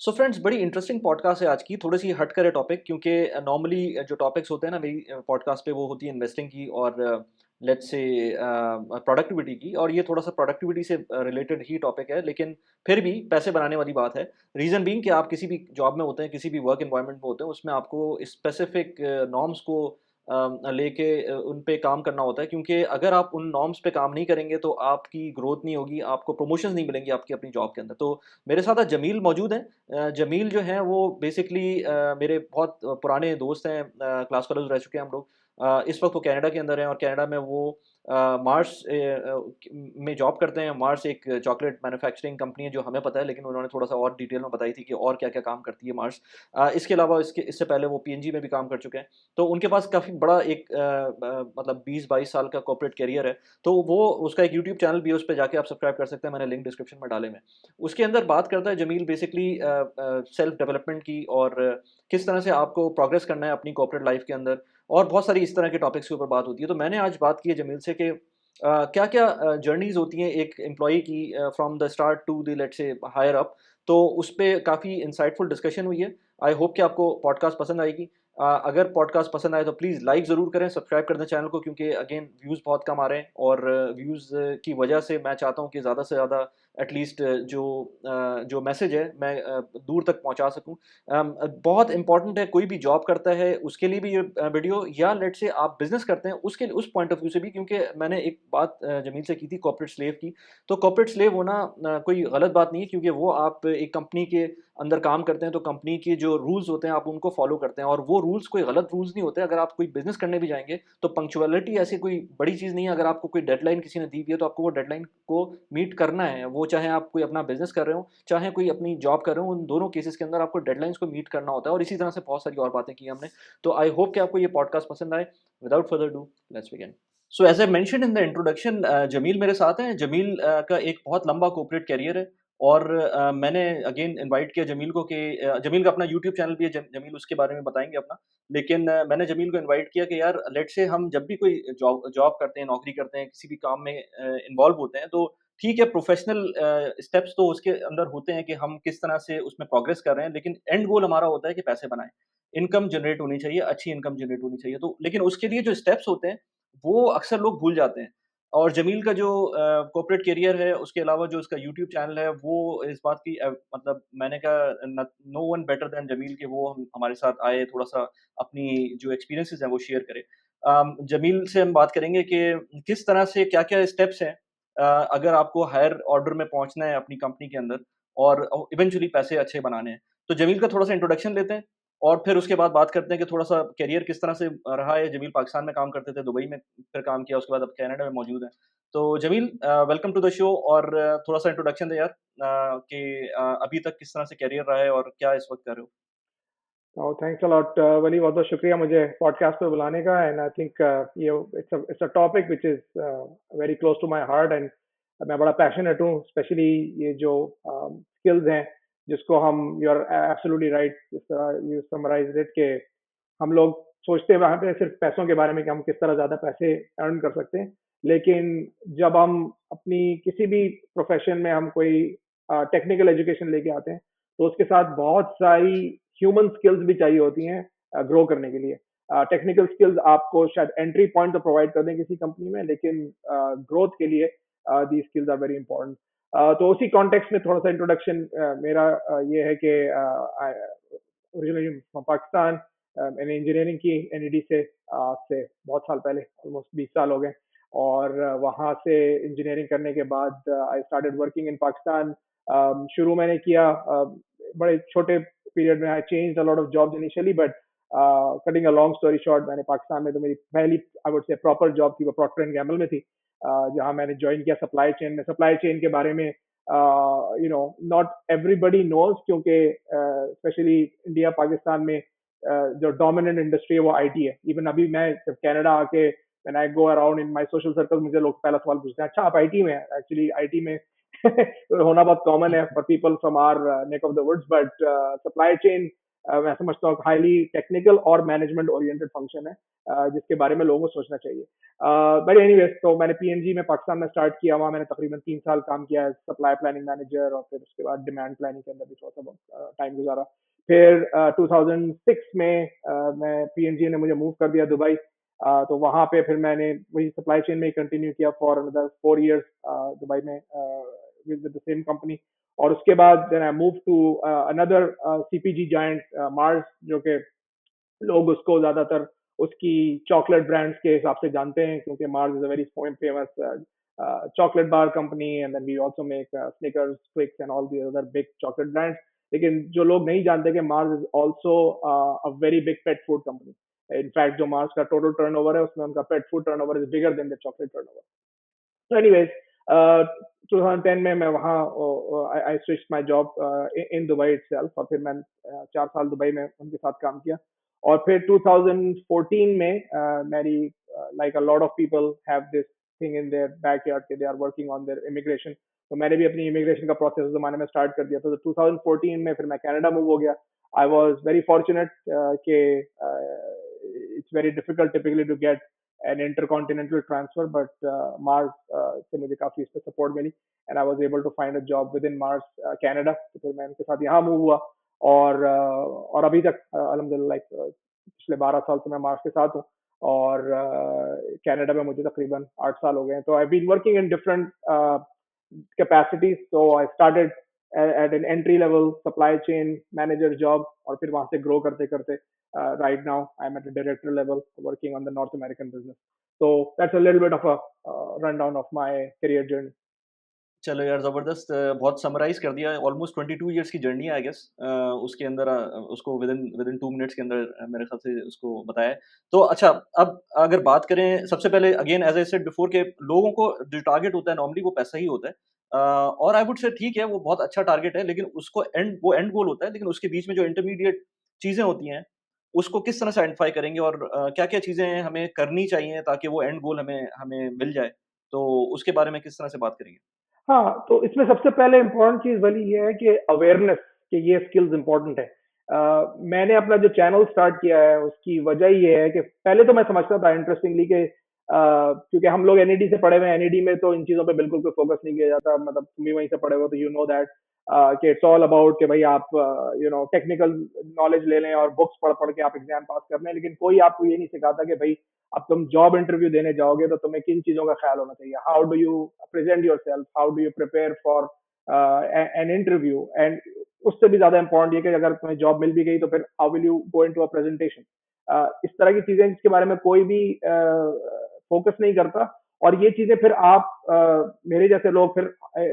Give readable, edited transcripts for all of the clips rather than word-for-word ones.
So friends बड़ी interesting podcast है आज की। थोड़ी सी हट करे टॉपिक, क्योंकि नॉर्मली जो टॉपिक्स होते हैं ना मेरी पॉडकास्ट पे, वो होती है इन्वेस्टिंग की और लेट्स से प्रोडक्टिविटी की। और ये थोड़ा सा प्रोडक्टिविटी से रिलेटेड ही टॉपिक है, लेकिन फिर भी पैसे बनाने वाली बात है। रीज़न बीइंग कि आप किसी भी जॉब में होते हैं, किसी भी वर्क इन्वायरमेंट में होते हैं, उसमें आपको स्पेसिफिक नॉर्म्स को लेके उन पे काम करना होता है, क्योंकि अगर आप उन नॉर्म्स पे काम नहीं करेंगे तो आपकी ग्रोथ नहीं होगी, आपको प्रमोशंस नहीं मिलेंगी आपकी अपनी जॉब के अंदर। तो मेरे साथ आज जमील मौजूद हैं। जमील जो हैं वो बेसिकली मेरे बहुत पुराने दोस्त हैं, क्लास फेलोज़ रह चुके हैं हम लोग। इस वक़्त वो कनाडा के अंदर हैं और कनाडा में वो मार्स में जॉब करते हैं। मार्स एक चॉकलेट मैन्युफैक्चरिंग कंपनी है जो हमें पता है, लेकिन उन्होंने थोड़ा-सा और डिटेल में बताई थी कि और क्या-क्या काम करती है मार्स। इसके अलावा इससे पहले वो पीएनजी में भी काम कर चुके हैं। तो उनके पास काफ़ी बड़ा एक मतलब 20-22 साल का कॉर्पोरेट करियर है। तो वो उसका एक यूट्यूब चैनल भी है, उस पे जाके आप सब्सक्राइब कर सकते हैं, मैंने लिंक डिस्क्रिप्शन में डाले हुए हैं। उसके अंदर बात करता है जमील बेसिकली सेल्फ डेवलपमेंट की, और किस तरह से आपको प्रोग्रेस करना है अपनी कॉर्पोरेट लाइफ के अंदर, और बहुत सारी इस तरह के टॉपिक्स के ऊपर बात होती है। तो मैंने आज बात की है जमील से कि क्या-क्या जर्नीज़ होती हैं एक एम्प्लॉयी की from the start to the let's say higher up. तो उस पे काफ़ी इंसाइटफुल डिस्कशन हुई है। आई होप कि आपको पॉडकास्ट पसंद आएगी। अगर पॉडकास्ट पसंद आए तो प्लीज़ लाइक ज़रूर करें, सब्सक्राइब कर दें चैनल को, क्योंकि अगेन व्यूज़ बहुत कम आ रहे हैं, और व्यूज़ की वजह से मैं चाहता हूँ कि ज़्यादा से ज़्यादा एटलीस्ट जो मैसेज है मैं दूर तक पहुँचा सकूँ। बहुत इम्पोर्टेंट है, कोई भी जॉब करता है उसके लिए भी ये वीडियो, या लेट्स से आप बिज़नेस करते हैं उसके उस पॉइंट ऑफ व्यू से भी, क्योंकि मैंने एक बात जमील से की थी कॉर्पोरेट स्लेव की। तो कॉर्पोरेट स्लेव होना कोई गलत बात नहीं है, क्योंकि वो आप एक कंपनी के अंदर काम करते हैं, तो कंपनी के जो रूल्स होते हैं आप उनको फॉलो करते हैं, और वो रूल्स कोई गलत रूल्स नहीं होते। अगर आप कोई बिज़नेस करने भी जाएँगे तो पंक्चुअलिटी ऐसी कोई बड़ी चीज़ नहीं है। अगर आपको कोई डेडलाइन किसी ने दी हुई है तो आपको वो डेडलाइन को मीट करना है। वो चाहे आप कोई अपना बिज़नेस कर रहे हो, चाहे कोई अपनी जॉब कर रहे हो, उन दोनों केसेस के अंदर आपको डेडलाइन्स को मीट करना होता है, और इसी तरह से बहुत सारी और बातें की हमने। तो आई होप कि आपको ये पॉडकास्ट पसंद आए। Without further do, let's begin. So as I mentioned in the introduction, Jameel मेरे साथ हैं। जमील का एक बहुत लंबा कॉर्पोरेट करियर है, और मैंने अगेन इनवाइट किया जमील को कि जमील का अपना यूट्यूब चैनल भी है, जमील उसके बारे में बताएँगे अपना। लेकिन मैंने जमील को इनवाइट किया कि यार लेट्स से हम जब भी कोई जॉब जॉब करते हैं, नौकरी करते हैं, किसी भी काम में इन्वॉल्व होते हैं, तो ठीक है, प्रोफ़ेशनल स्टेप्स तो उसके अंदर होते हैं कि हम किस तरह से उसमें प्रोग्रेस कर रहे हैं, लेकिन एंड गोल हमारा होता है कि पैसे बनाएँ। इनकम जनरेट होनी चाहिए, अच्छी इनकम जनरेट होनी चाहिए। तो लेकिन उसके लिए जो स्टेप्स होते हैं, वो अक्सर लोग भूल जाते हैं। और जमील का जो कॉर्पोरेट करियर है, उसके अलावा जो उसका यूट्यूब चैनल है, वो इस बात की मतलब मैंने कहा न no one better than Jameel कि वो हम हमारे साथ आए, थोड़ा-सा अपनी जो एक्सपीरियंसेस हैं, वो शेयर करे। जमील से हम बात करेंगे कि किस तरह से क्या-क्या स्टेप्स हैं अगर आपको हायर ऑर्डर में पहुँचना है अपनी कंपनी के अंदर, और इवेंचुअली पैसे अच्छे बनाने हैं। तो जमील का थोड़ा-सा इंट्रोडक्शन लेते हैं, और फिर उसके बाद बात करते हैं कि थोड़ा-सा करियर किस तरह से रहा है। जमील पाकिस्तान में काम करते थे, दुबई में फिर काम किया, उसके बाद अब कनाडा में मौजूद हैं। तो Jameel, welcome to the show, और थोड़ा-सा इंट्रोडक्शन दें यार, कि अभी तक किस तरह से करियर रहा है और क्या इस वक़्त कर रहे हो? थैंक्स अ लॉट वली, बहुत बहुत शुक्रिया मुझे पॉडकास्ट पे बुलाने का। एंड आई थिंक ये it's a topic which is very close to my heart. And मैं बड़ा पैशनेट हूँ, स्पेशली ये जो स्किल्स हैं जिसको हम, यू आर एब्सोल्युटली राइट, जिस तरह यू समराइज्ड इट, के हम लोग सोचते हैं वहाँ पे सिर्फ पैसों के बारे में कि हम किस तरह ज़्यादा पैसे अर्न कर सकते हैं। लेकिन जब हम अपनी किसी भी प्रोफेशन में हम कोई टेक्निकल एजुकेशन लेके आते हैं, तो उसके साथ बहुत सारी ह्यूमन स्किल्स भी चाहिए होती हैं ग्रो करने के लिए। टेक्निकल स्किल्स आपको शायद एंट्री पॉइंट तो प्रोवाइड कर दें किसी कंपनी में, लेकिन ग्रोथ के लिए the skills are very important. तो उसी कॉन्टेक्स्ट में थोड़ा सा इंट्रोडक्शन मेरा ये है कि ओरिजिनली फ्रॉम पाकिस्तान। मैंने इंजीनियरिंग की एनईडी से, आज से बहुत साल पहले, ऑलमोस्ट 20 साल हो गए। और वहाँ से इंजीनियरिंग करने के बाद I started working in Pakistan. शुरू मैंने किया बड़े छोटे पीरियड में। I change a lot of jobs initially, but cutting a long story short, मैंने पाकिस्तान में तो मेरी पहली, आई वुड से, प्रॉपर जॉब थी, वो प्रॉक्टर एंड गैम्बल में थी, जहाँ मैंने ज्वाइन किया सप्लाई चेन में। सप्लाई चेन के बारे में नॉट एवरीबडी नोज, क्योंकि स्पेशली इंडिया पाकिस्तान में जो डोमिनेंट इंडस्ट्री है वो आईटी है। इवन अभी मैं जब कनाडा आके, when I go around in my social circle, मुझे लोग पहला सवाल पूछते हैं, अच्छा आप आईटी में हैं? एक्चुअली आईटी में होना बहुत कॉमन है for people from our neck of the woods, but supply chain मैं समझता हूँ हाईली टेक्निकल और मैनेजमेंट ओरिएंटेड फंक्शन है, जिसके बारे में लोगों को सोचना चाहिए। बट एनीवेज, तो मैंने पीएनजी में पाकिस्तान में स्टार्ट किया, वहाँ मैंने तकरीबन 3 साल काम किया, सप्लाई प्लानिंग मैनेजर, और फिर उसके बाद डिमांड प्लानिंग के अंदर भी थोड़ा सा टाइम गुजारा। फिर 2006 में मैं पीएनजी ने मुझे मूव कर दिया दुबई। तो वहाँ पे फिर मैंने वही सप्लाई चेन में ही कंटिन्यू किया फॉर अनदर 4 इयर्स दुबई में विद द सेम कंपनी। और उसके बाद then I move to another CPG giant Mars, जो कि लोग उसको ज्यादातर उसकी चॉकलेट ब्रांड्स के हिसाब से जानते हैं, क्योंकि Mars is a very famous chocolate bar company, and then we also make Snickers, Twix and all the other big chocolate brands. लेकिन जो लोग नहीं जानते कि Mars is also a very big pet food company. In fact जो Mars का total turnover है, उसमें उनका pet food turnover is bigger than the chocolate turnover. So anyways, 2010 में मैं वहाँ I switched my job in Dubai itself, और फिर मैं 4 साल दुबई में उनके साथ काम किया। और फिर 2014 में मेरी like a lot of people have this thing in their backyard कि they are working on their immigration, तो मैंने भी अपनी immigration का process उस जमाने में start कर दिया। तो 2014 में फिर मैं कनाडा मूव हो गया। I was very fortunate कि it's very difficult typically to get an intercontinental transfer, but Mars से मुझे काफी इस पे सपोर्ट मिली, and I was able to find a job within Mars Canada। तो फिर मैं उनके साथ यहाँ मूव हुआ, और अभी तक अल्हम्दुलिल्लाह पिछले 12 साल से मैं मार्स के साथ हूँ। और कनाडा में मुझे तकरीबन 8 साल हो गए हैं। तो I been working in different capacities, so I started at an entry level supply chain manager job, और फिर वहां से grow करते करते right now I'm at a director level working on the North American business. So that's a little bit of a rundown of my career journey. चलो यार ज़बरदस्त, बहुत समराइज़ कर दिया। ऑलमोस्ट 22 इयर्स की जर्नी है आई गेस। उसके अंदर उसको विदिन विदिन 2 मिनट्स के अंदर मेरे ख़्याल से उसको बताया है। तो अच्छा, अब अगर बात करें सबसे पहले again as I said before, के लोगों को जो टारगेट होता है नॉर्मली वो पैसा ही होता है। और आई वुड से ठीक है, वो बहुत अच्छा टारगेट है, लेकिन उसको एंड गोल होता है, लेकिन उसके बीच में जो इंटरमीडिएट चीज़ें होती हैं, उसको किस तरह से आइडेंटिफ़ाई करेंगे और क्या-क्या चीज़ें हमें करनी चाहिए ताकि वो एंड गोल हमें हमें मिल जाए? तो उसके बारे में किस तरह से बात करेंगे? हाँ, तो इसमें सबसे पहले इम्पोर्टेंट चीज़ वाली ये है कि अवेयरनेस, कि ये स्किल्स इम्पोर्टेंट है। मैंने अपना जो चैनल स्टार्ट किया है, उसकी वजह ये है कि पहले तो मैं समझता था इंटरेस्टिंगली कि क्योंकि हम लोग एनईडी से पढ़े हुए हैं, एनईडी में तो इन चीज़ों पे बिल्कुल कोई फोकस नहीं किया जाता। मतलब तुम भी वहीं से पढ़े हो, तो यू नो दैट कि इट्स ऑल अबाउट कि भाई आप टेक्निकल नॉलेज ले लें और बुक्स पढ़ पढ़ के आप एग्जाम पास कर लें, लेकिन कोई आपको ये नहीं सिखाता कि भाई अब तुम जॉब इंटरव्यू देने जाओगे तो तुम्हें किन चीजों का ख्याल होना चाहिए। How do you present your self, how do you prepare for an interview, and उससे भी ज्यादा इंपॉर्टेंट ये कि अगर तुम्हें जॉब मिल भी गई तो फिर how will you go into a presentation. इस तरह की चीजें जिसके बारे में कोई भी फोकस नहीं करता, और ये चीजें फिर आप मेरे जैसे लोग फिर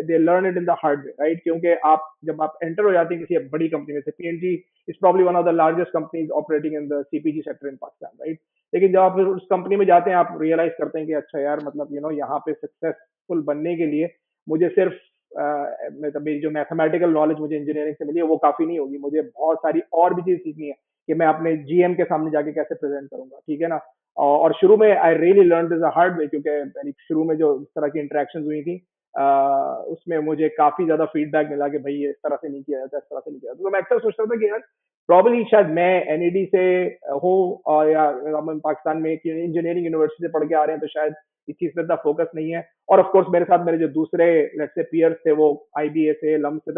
they learn it in the hard way, right? क्योंकि आप जब आप एंटर हो जाते हैं किसी बड़ी कंपनी में से, PNG is probably one of the largest companies operating in the सीपीजी sector in Pakistan, right? लेकिन जब आप फिर उस कंपनी में जाते हैं, आप रियलाइज करते हैं कि अच्छा यार, मतलब यहाँ पे सक्सेसफुल बनने के लिए मुझे सिर्फ मतलब मेरी जो मैथमेटिकल नॉलेज मुझे इंजीनियरिंग से मिली है वो काफी नहीं होगी, मुझे बहुत सारी और भी चीज सीखनी है कि मैं अपने जीएम के सामने जाके कैसे प्रेजेंट करूंगा, ठीक है ना? और शुरू में I really learn this hard way, क्योंकि मेरी शुरू में जो इस तरह की इंटरेक्शन हुई थी उसमें मुझे काफी ज्यादा फीडबैक मिला कि भाई ये इस तरह से नहीं किया जाता, इस तरह से नहीं किया जाता। तो मैं अक्सर सोचता था कि यार प्रॉब्लली शायद मैं एनईडी से हूँ, और या हम पाकिस्तान में एक इंजीनियरिंग यूनिवर्सिटी से पढ़ के आ रहे हैं, तो शायद इस चीज पे इतना फोकस नहीं है। और ऑफ कोर्स मेरे साथ मेरे जो दूसरे लेट्स से पीयर्स थे, वो आईबीए से, लम से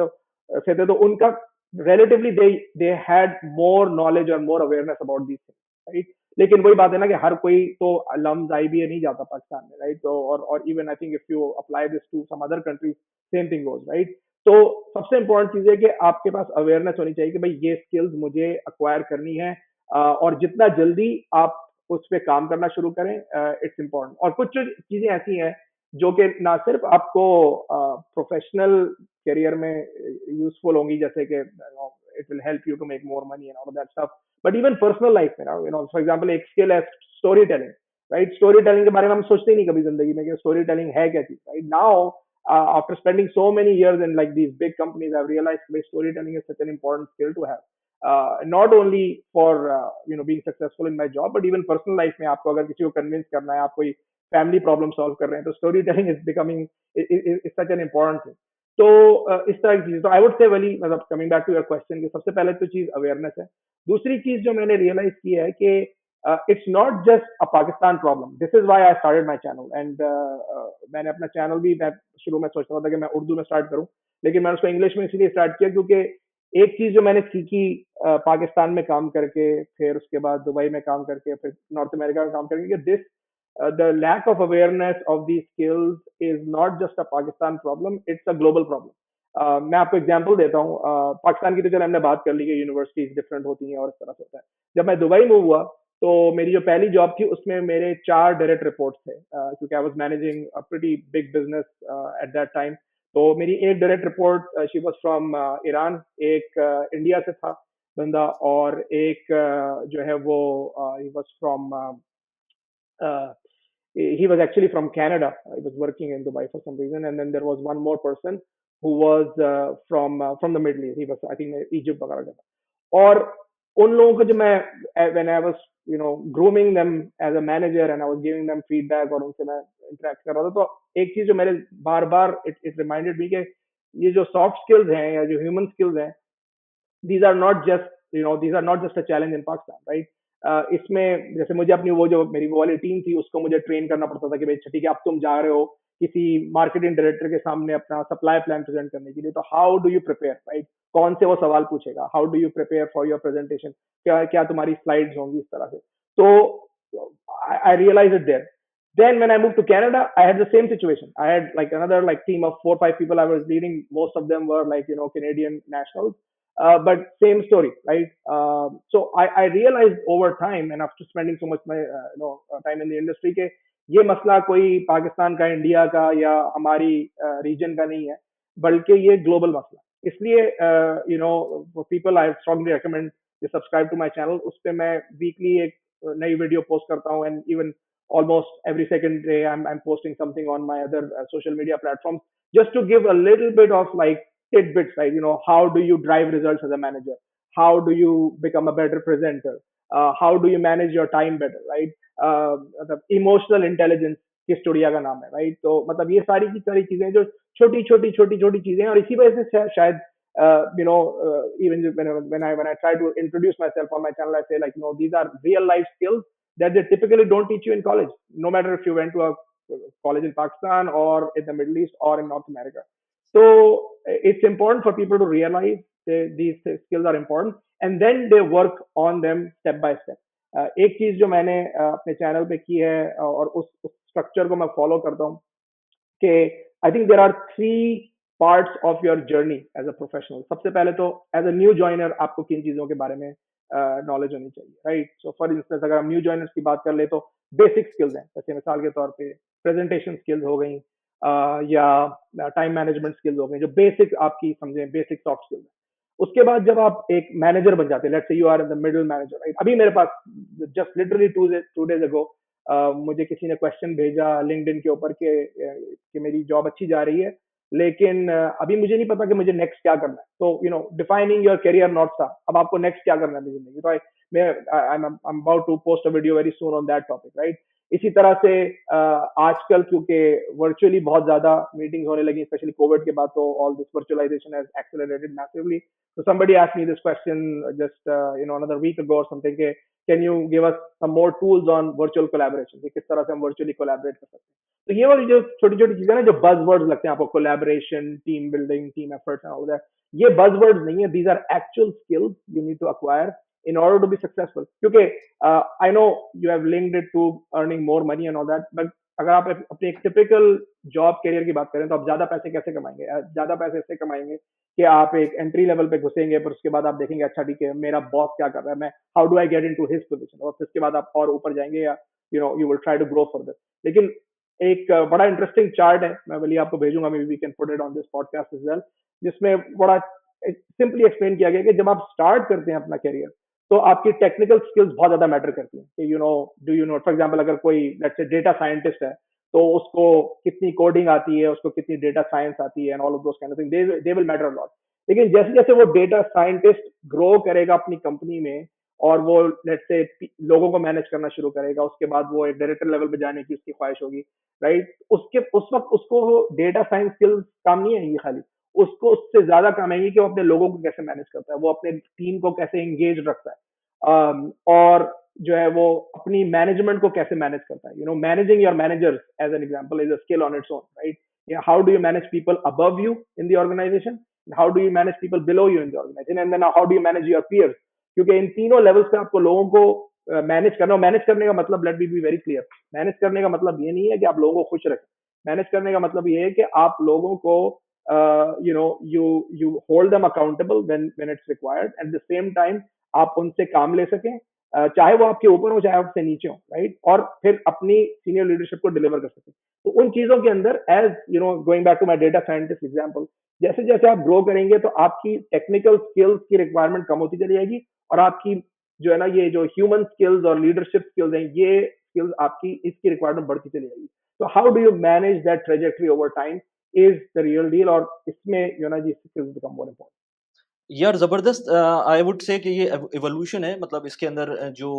थे, तो उनका relatively they had more knowledge और more awareness about these things, right? लेकिन वही बात है ना कि हर कोई तो लम्स आईबीए नहीं जाता पाकिस्तान में, राइट? तो और even I think if you apply this to some other countries, same thing goes, right? तो सबसे इंपॉर्टेंट चीज है कि आपके पास अवेयरनेस होनी चाहिए कि भाई ये स्किल्स मुझे अक्वायर करनी है, और जितना जल्दी आप उस पर काम करना शुरू करें, इट्स इम्पोर्टेंट। और कुछ चीजें ऐसी हैं जो कि ना सिर्फ आपको प्रोफेशनल करियर में यूजफुल होंगी, जैसे कि it will help you to make more money and all that stuff, but even personal life में ना, फॉर एग्जांपल एक स्किल है story telling, right? Story telling के बारे में हम सोचते ही नहीं कभी जिंदगी में कि स्टोरी टेलिंग है क्या चीज, right? Now after spending so many years in like these big companies, I've realized that storytelling is such an important skill to have, not only for being successful in my job, but even personal life में आपको अगर किसी को convince करना है, आप कोई family problem solve कर रहे हैं, तो story telling is becoming is such an important thing. तो इस तरह की चीज़, तो आई वुड से वली, मतलब coming back to your question, कि सबसे पहले तो चीज़ अवेयरनेस है। दूसरी चीज़ जो मैंने रियलाइज़ की है कि it's not just a Pakistan problem, this is why I started my channel. And मैंने अपना चैनल भी, मैं शुरू में सोच रहा था कि मैं उर्दू में स्टार्ट करूँ, लेकिन मैंने उसको इंग्लिश में इसलिए स्टार्ट किया क्योंकि एक चीज़ जो मैंने सीखी पाकिस्तान में काम करके, फिर उसके बाद दुबई में काम करके, फिर नॉर्थ अमेरिका में काम करके, कि this the lack of awareness of these skills is not just a Pakistan problem, it's a global problem. मैं आपको एग्जांपल देता हूँ। पाकिस्तान की तो चलो हमने बात कर ली कि यूनिवर्सिटीज डिफरेंट होती हैं और इस तरह से होता है। जब मैं दुबई मूव हुआ तो मेरी जो पहली जॉब थी उसमें मेरे 4 डायरेक्ट रिपोर्ट्स थे, क्योंकि I was managing a pretty big business at that time. तो मेरी एक direct report, she was from Iran, एक इंडिया से था बंदा, और एक जो है वो he was from, he was actually from Canada. He was working in Dubai for some reason, and then there was one more person who was from the Middle East. He was, I think, Egypt वगैरह का था। और उन लोगों को जो मैं, when I was grooming them as a manager and I was giving them feedback और उनसे मैं interact कर रहा था, तो एक चीज जो मेरे बार बार it reminded me कि ये जो सॉफ्ट स्किल्स हैं या जो ह्यूमन स्किल्स हैं, these are not just, these are not just a challenge in Pakistan, right? इसमें जैसे मुझे अपनी वो जो मेरी वो वाली टीम थी उसको मुझे ट्रेन करना पड़ता था कि भाई ठीक है, अब तुम जा रहे हो किसी मार्केटिंग डायरेक्टर के सामने अपना सप्लाई प्लान प्रेजेंट करने के लिए, तो how do you prepare, right? कौन से वो सवाल पूछेगा, how do you prepare for your presentation, क्या क्या तुम्हारी स्लाइड्स होंगी, इस तरह से। तो I realise it there. Then when I moved to Canada, I had the same situation. I had like another like team of 4 5 people I was leading. Most of them were like Canadian nationals, but same story, right? So I realized over time, and after spending so much my time in the industry, के ये मसला कोई पाकिस्तान का, India का या हमारी reason का नहीं है, बल्कि ये ग्लोबल मसला। इसलिए people, I strongly recommend subscribe to my channel. उस पे मैं वीकली एक नई वीडियो पोस्ट करता हूँ, and even almost every second day I'm posting something on my other social media platforms, just to give a little bit of like tidbits, right? How do you drive results as a manager? How do you become a better presenter? How do you manage your time better, right? The emotional intelligence की स्टूडिया का नाम है, right? तो मतलब ये सारी की सारी चीजें जो छोटी छोटी छोटी छोटी चीजें हैं, और इसी वजह से शायद even when I try to introduce myself on my channel, I say like, these are real life skills that they typically don't teach you in college, no matter if you went to a college in Pakistan or in the Middle East or in North America. So it's important for people to realize these skills are important, and then they work on them step by step. एक चीज जो मैंने अपने channel पे की है, और उस स्ट्रक्चर को मैं फॉलो करता हूँ, कि I think there are 3 parts of your journey as a professional. सबसे पहले तो एज अ न्यू जॉइनर आपको किन चीजों के बारे में नॉलेज होनी चाहिए, राइट? सो फॉर इंस्टेंस अगर हम न्यू जॉइनर्स की बात कर ले तो बेसिक स्किल्स हैं, जैसे मिसाल के तौर पे प्रेजेंटेशन स्किल्स हो गई, या टाइम मैनेजमेंट स्किल्स हो गई, जो बेसिक आपकी समझें बेसिक सॉफ्ट स्किल्स हैं। उसके बाद जब आप एक मैनेजर बन जाते हैं, let's say you are in the middle manager, right? अभी मेरे पास जस्ट लिटरली 2 days ago मुझे किसी ने क्वेश्चन भेजा लिंक्डइन के ऊपर कि मेरी जॉब अच्छी जा रही है, लेकिन अभी मुझे नहीं पता कि मुझे नेक्स्ट क्या करना है। तो defining your career north star, अब आपको नेक्स्ट क्या करना है अपनी जिंदगी। तो मैं I am about to post a video very soon on that topic, right? इसी तरह से आजकल क्योंकि वर्चुअली बहुत ज्यादा मीटिंग्स होने लगी, स्पेशली कोविड के बाद, तो all this virtualisation has accelerated massively. So somebody asked me this question just another week ago or something, can you give us some more tools on virtual collaboration, कि किस तरह से हम virtually collaborate कर सकते हैं। तो ये वाली जो छोटी छोटी चीजें ना, जो buzz words लगते हैं आपको, collaboration, team building, team efforts and all that, ये buzz words नहीं है, these are actual skills you need to acquire in order to be successful। क्योंकि I know you have linked it to earning more money and all that, but अगर आप अपने एक typical job career की बात करें तो आप ज्यादा पैसे कैसे कमाएंगे? ज्यादा पैसे ऐसे कमाएंगे कि आप एक एंट्री लेवल पे घुसेंगे, पर उसके बाद आप देखेंगे अच्छा ठीक है, मेरा बॉस क्या कर रहा है, मैं how do I get into his position, और फिर उसके बाद आप और ऊपर जाएंगे, या you will try to grow further. लेकिन एक बड़ा इंटरेस्टिंग चार्ट है, मैं वही आपको भेजूंगा, maybe we can put it on this podcast as well, जिसमें बड़ा सिंपली एक्सप्लेन किया गया कि जब आप स्टार्ट करते हैं अपना करियर, तो आपकी टेक्निकल स्किल्स बहुत ज्यादा मैटर करती हैं। कि डू फॉर एग्जांपल अगर कोई लेट्स से डेटा साइंटिस्ट है, तो उसको कितनी कोडिंग आती है, उसको कितनी डेटा साइंस आती है, and all of those kind of thing, they will matter a lot. लेकिन जैसे जैसे वो डेटा साइंटिस्ट ग्रो करेगा अपनी कंपनी में, और वो लेट्स से लोगों को मैनेज करना शुरू करेगा, उसके बाद वो एक डायरेक्टर लेवल पे जाने की उसकी ख्वाहिश होगी, राइट? उस वक्त उसको डेटा साइंस स्किल्स काम नहीं आएंगी खाली, उसको उससे ज्यादा काम आएंगी कि वो अपने लोगों को कैसे मैनेज करता है, वो अपने टीम को कैसे एंगेज रखता है, और जो है वो अपनी मैनेजमेंट को कैसे मैनेज करता है. Managing your managers as an example is a skill on its own, right? How do you manage people above you in the organisation, how do you manage people below you in the organisation, and then how do you manage your peers. क्योंकि इन तीनों levels पे आपको लोगों को manage करना. Manage करने का मतलब, let me be very clear, manage करने का मतलब ये नहीं है कि आप लोगों को खुश रखें. मैनेज करने का मतलब ये है कि आप लोगों को you hold them accountable when it's required. At the same time आप उनसे काम ले सकें, चाहे वो आपके ऊपर हो चाहे आपसे नीचे हो, राइट? और फिर अपनी सीनियर लीडरशिप को डिलीवर कर सकें. तो उन चीजों के अंदर, as going back to my data scientist example, जैसे जैसे आप ग्रो करेंगे तो आपकी टेक्निकल स्किल्स की रिक्वायरमेंट कम होती चली जाएगी, और आपकी जो है ना, ये जो ह्यूमन स्किल्स और लीडरशिप स्किल्स हैं, ये स्किल्स आपकी इसकी रिक्वायरमेंट बढ़ती चली जाएगी. तो how do you manage that trajectory over time is the real deal, और इसमें जी skills become more important. यार ज़बरदस्त आई वुड से कि ये इवोल्यूशन है मतलब इसके अंदर जो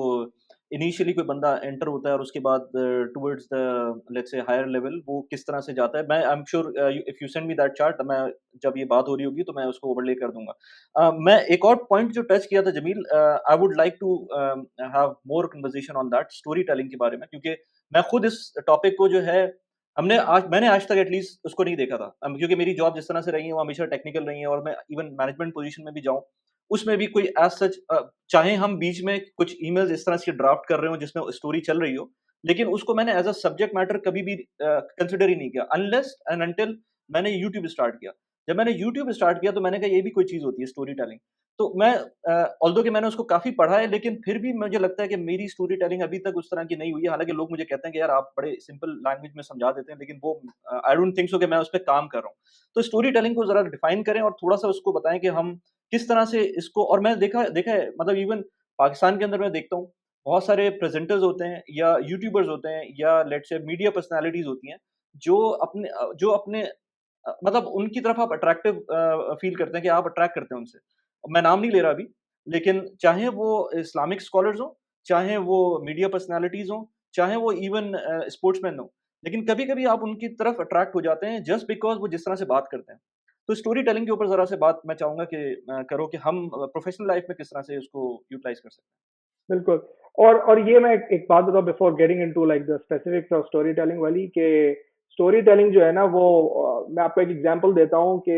इनिशियली कोई बंदा एंटर होता है और उसके बाद towards the let's say higher level वो किस तरह से जाता है. मैं I am sure if you send me that chart मैं जब ये बात हो रही होगी तो मैं उसको ओवरले कर दूंगा. मैं एक और पॉइंट जो टच किया था Jameel, I would like to have more conversation on that story telling के बारे में, क्योंकि मैं खुद इस टॉपिक को जो है मैंने आज तक एटलीस्ट उसको नहीं देखा था. क्योंकि मेरी जॉब जिस तरह से रही है वो हमेशा टेक्निकल रही है और मैं इवन मैनेजमेंट पोजीशन में भी जाऊँ, उसमें भी कोई एज़ सच चाहे हम बीच में कुछ ईमेल्स इस तरह से ड्राफ्ट कर रहे हों जिसमें स्टोरी चल रही हो, लेकिन उसको मैंने एज़ अ सब्जेक्ट मैटर कभी भी कंसिडर ही नहीं किया अनलेस एंड अंटिल मैंने यूट्यूब स्टार्ट किया. जब मैंने यूट्यूब स्टार्ट किया तो मैंने कहा ये भी कोई चीज़ होती है स्टोरी टेलिंग. तो मैं ऑल्दो कि मैंने उसको काफ़ी पढ़ा है, लेकिन फिर भी मुझे लगता है कि मेरी स्टोरी टेलिंग अभी तक उस तरह की नहीं हुई है. हालाँकि लोग मुझे कहते हैं कि यार आप बड़े सिंपल लैंग्वेज में समझा देते हैं, लेकिन वो आई डोंट थिंक सो कि मैं उस पे काम कर रहा हूँ. तो स्टोरी टेलिंग को ज़रा डिफाइन करें और थोड़ा-सा उसको बताएँ कि हम किस तरह से इसको. और मैं देखा देखा है मतलब इवन पाकिस्तान के अंदर मैं देखता हूँ, बहुत सारे प्रेज़ेंटर्स होते हैं या यूट्यूबर्स होते हैं या लेट्स से मीडिया पर्सनैलिटीज़ होती हैं, जो अपने मतलब उनकी तरफ आप अट्रैक्टिव फ़ील करते हैं कि आप अट्रैक्ट करते हैं उनसे. मैं नाम नहीं ले रहा अभी, लेकिन चाहे वो इस्लामिक स्कॉलर्स हों, चाहे वो मीडिया पर्सनैलिटीज़ हों, चाहे वो इवन स्पोर्ट्समैन हों, लेकिन कभी-कभी आप उनकी तरफ अट्रैक्ट हो जाते हैं जस्ट बिकॉज़ वो जिस तरह से बात करते हैं. तो स्टोरी टेलिंग के ऊपर ज़रा से बात मैं चाहूँगा कि करो कि हम प्रोफ़ेशनल लाइफ़ में किस तरह से उसको यूटिलाइज़ कर सकते बिल्कुल. और ये मैं एक बात बताऊँ before getting into like the specifics of story telling वाली, कि स्टोरी टेलिंग जो है ना वो, मैं आपको एक एग्जांपल देता हूँ कि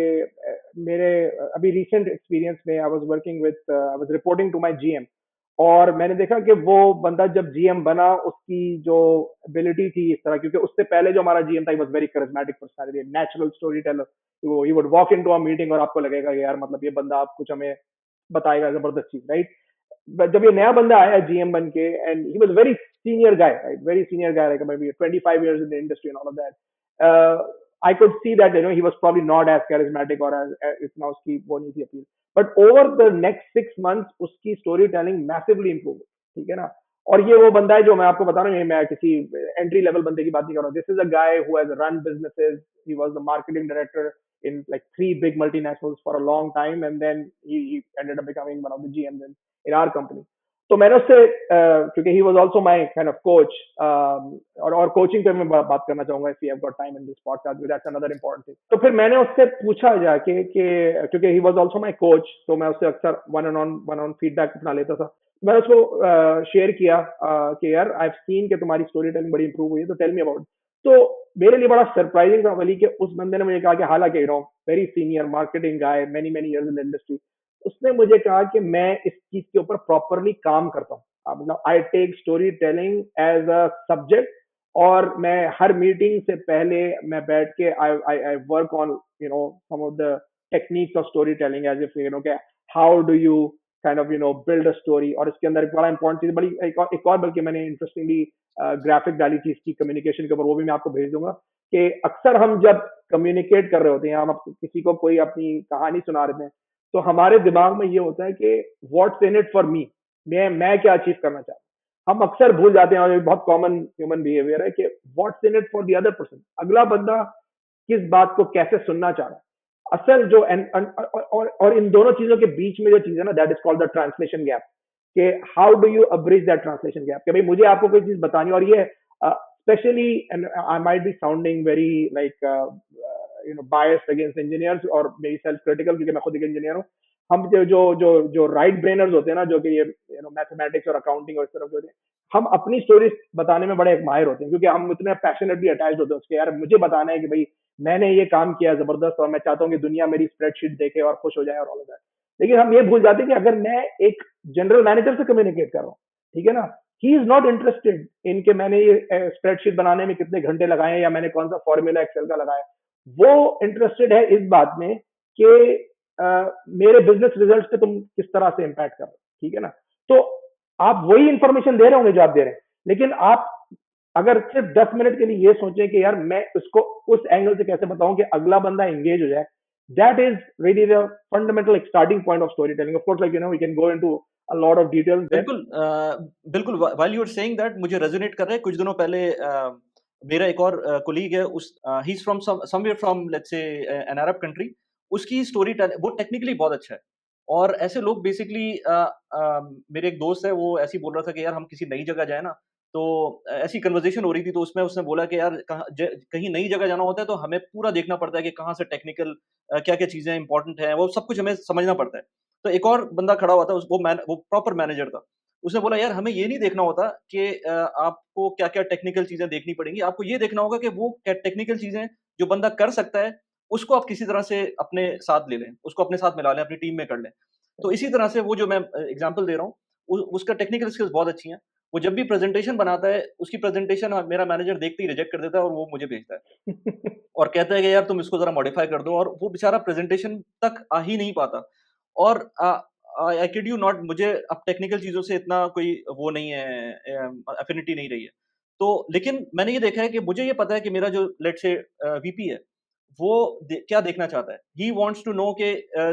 मेरे अभी रिसेंट एक्सपीरियंस में I was reporting to my GM, और मैंने देखा कि वो बंदा जब जीएम बना उसकी जो एबिलिटी थी इस तरह, क्योंकि उससे पहले जो हमारा जीएम था he was very charismatic personality, natural story teller. वो he would walk into a meeting और आपको लगेगा कि यार मतलब ये बंदा आप कुछ हमें बताएगा जबरदस्त चीज, राइट? जब ये नया बंदा आया जीएम बन के, and he was very senior guy, right? Very senior guy, like may be 25 years in the industry and all of that. I could see that he was probably not as charismatic or as इतना उसकी वो नहीं थी appeal. But over the next 6 months उसकी story telling massively improve, ठीक है ना? और ये वो बंदा है जो मैं आपको बता रहा हूँ, मैं किसी एंट्री लेवल बंदे की बात नहीं कर रहा हूँ. This is a guy who has run businesses. He was the marketing director in like 3 big multinationals for a long time, and then he ended up becoming one of the GMs in our company. तो मैंने उससे क्योंकि he was also my kind of coach, और coaching पे मैं बात करना चाहूंगा if you have got time in this podcast, that's another important thing. तो फिर मैंने उससे पूछा जाके कि क्योंकि he was also my coach, तो मैं उससे अक्सर वन ऑन फीडबैक अपना लेता था. मैंने उसको शेयर किया कि यार आई हैव सीन कि तुम्हारी स्टोरी टेलिंग बड़ी इंप्रूव हुई है, तो टेल मी अबाउट. तो मेरे लिए बड़ा सरप्राइजिंग था वली कि उस बंदे ने मुझे कहा कि हालांकि very senior marketing guy, many many years in the industry, उसने मुझे कहा कि मैं इस चीज के ऊपर प्रॉपरली काम करता हूँ. मतलब I take story telling as a subject, और मैं हर मीटिंग से पहले मैं बैठ के I work on some of the techniques of story telling, as if के how do you kind of build a story. और इसके अंदर एक बड़ा इंपॉर्टेंट चीज, बड़ी एक और बल्कि मैंने इंटरेस्टिंगली ग्राफिक डाली थी इसकी कम्युनिकेशन के ऊपर, वो भी मैं आपको भेज दूंगा. कि अक्सर हम जब कम्युनिकेट कर रहे होते हैं, हम किसी को कोई अपनी कहानी सुना रहे हैं, तो हमारे दिमाग में ये होता है कि what's in it for me, मैं क्या अचीव करना चाहता हूँ. हम अक्सर भूल जाते हैं, और ये बहुत कॉमन ह्यूमन बिहेवियर है, कि what's in it for the other person, अगला बंदा किस बात को कैसे सुनना चाह रहा है. असल जो और इन दोनों चीजों के बीच में जो चीज है ना, that is called the translation gap. कि how do you abridge that translation gap, कि भाई मुझे आपको कोई चीज बतानी, और ये specially, and I might be sounding very like biased against engineers और मेरी सेल्फ क्रिटिकल, क्योंकि मैं खुद एक इंजीनियर हूँ। हम जो राइट ब्रेनर्स होते हैं ना, जो कि ये मैथमेटिक्स और अकाउंटिंग और इस तरफ जो होते हैं, हम अपनी स्टोरीज बताने में बड़े माहिर होते हैं, क्योंकि हम इतने पैशनेटली अटैच्ड होते हैं उसके, यार मुझे बताना है कि भाई मैंने ये काम किया जबरदस्त, और मैं चाहता हूँ कि दुनिया मेरी स्प्रेडशीट देखे और खुश हो जाए और ऑल ऑफ दैट। लेकिन हम ये भूल जाते हैं कि अगर मैं एक जनरल मैनेजर से कम्युनिकेट कर रहा हूँ, ठीक है ना, he is not interested in के मैंने ये स्प्रेडशीट बनाने में कितने घंटे लगाए या मैंने कौन सा फॉर्मूला एक्सेल का लगाया। वो इंटरेस्टेड है इस बात में कि मेरे बिजनेस रिजल्ट्स पे तुम किस तरह से इम्पैक्ट कर रहे हो, ठीक है ना। तो आप वही इंफॉर्मेशन दे रहे होंगे जो आप दे रहे हैं, लेकिन आप अगर सिर्फ 10 मिनट के लिए ये सोचें कि यार मैं उसको उस एंगल से कैसे बताऊं कि अगला बंदा एंगेज हो जाए, that is really the fundamental starting point of story telling. Of course, like we can go into a lot of details there. बिल्कुल बिल्कुल while you are saying that मुझे रेजोनेट कर रहा है। कुछ दिनों पहले मेरा एक और कोलीग है, उस he is from somewhere from let's say an Arab country. उसकी स्टोरी वो टेक्निकली बहुत अच्छा है, और ऐसे लोग बेसिकली मेरे एक दोस्त है, वो ऐसे ही बोल रहा था कि यार हम किसी नई जगह जाए ना, तो ऐसी कन्वर्सेशन हो रही थी, तो उसमें उसने बोला कि यार कहीं नई जगह जाना होता है तो हमें पूरा देखना पड़ता है कि कहाँ से टेक्निकल क्या क्या चीजें इंपॉर्टेंट हैं, वो सब कुछ हमें समझना पड़ता है। तो एक और बंदा खड़ा हुआ था, वो प्रॉपर मैनेजर था। उसने बोला यार हमें ये नहीं देखना होता कि आपको क्या-क्या टेक्निकल चीज़ें देखनी पड़ेंगी। आपको ये देखना होगा कि वो क्या टेक्निकल चीज़ें जो बंदा कर सकता है, उसको आप किसी तरह से अपने साथ ले लें, उसको अपने साथ मिला लें, अपनी टीम में कर लें। तो इसी तरह से वो जो मैं एग्ज़ाम्पल दे रहा हूँ, उसका टेक्निकल स्किल्स बहुत अच्छी हैं। वो जब भी प्रेज़ेंटेशन बनाता है, उसकी प्रेज़ेंटेशन मेरा मैनेजर देखते ही रिजेक्ट कर देता है और वो मुझे भेजता है और कहता है कि यार तुम इसको ज़रा मॉडिफ़ाई कर दो, और वो बेचारा प्रेज़ेंटेशन तक आ ही नहीं पाता। और आई किड यू नॉट, मुझे अब टेक्निकल चीज़ों से इतना कोई वो नहीं है, एफिनिटी नहीं रही है। तो लेकिन मैंने ये देखा है कि मुझे ये पता है कि मेरा जो लेट्स से वीपी है, वो क्या देखना चाहता है। ही वांट्स टू नो कि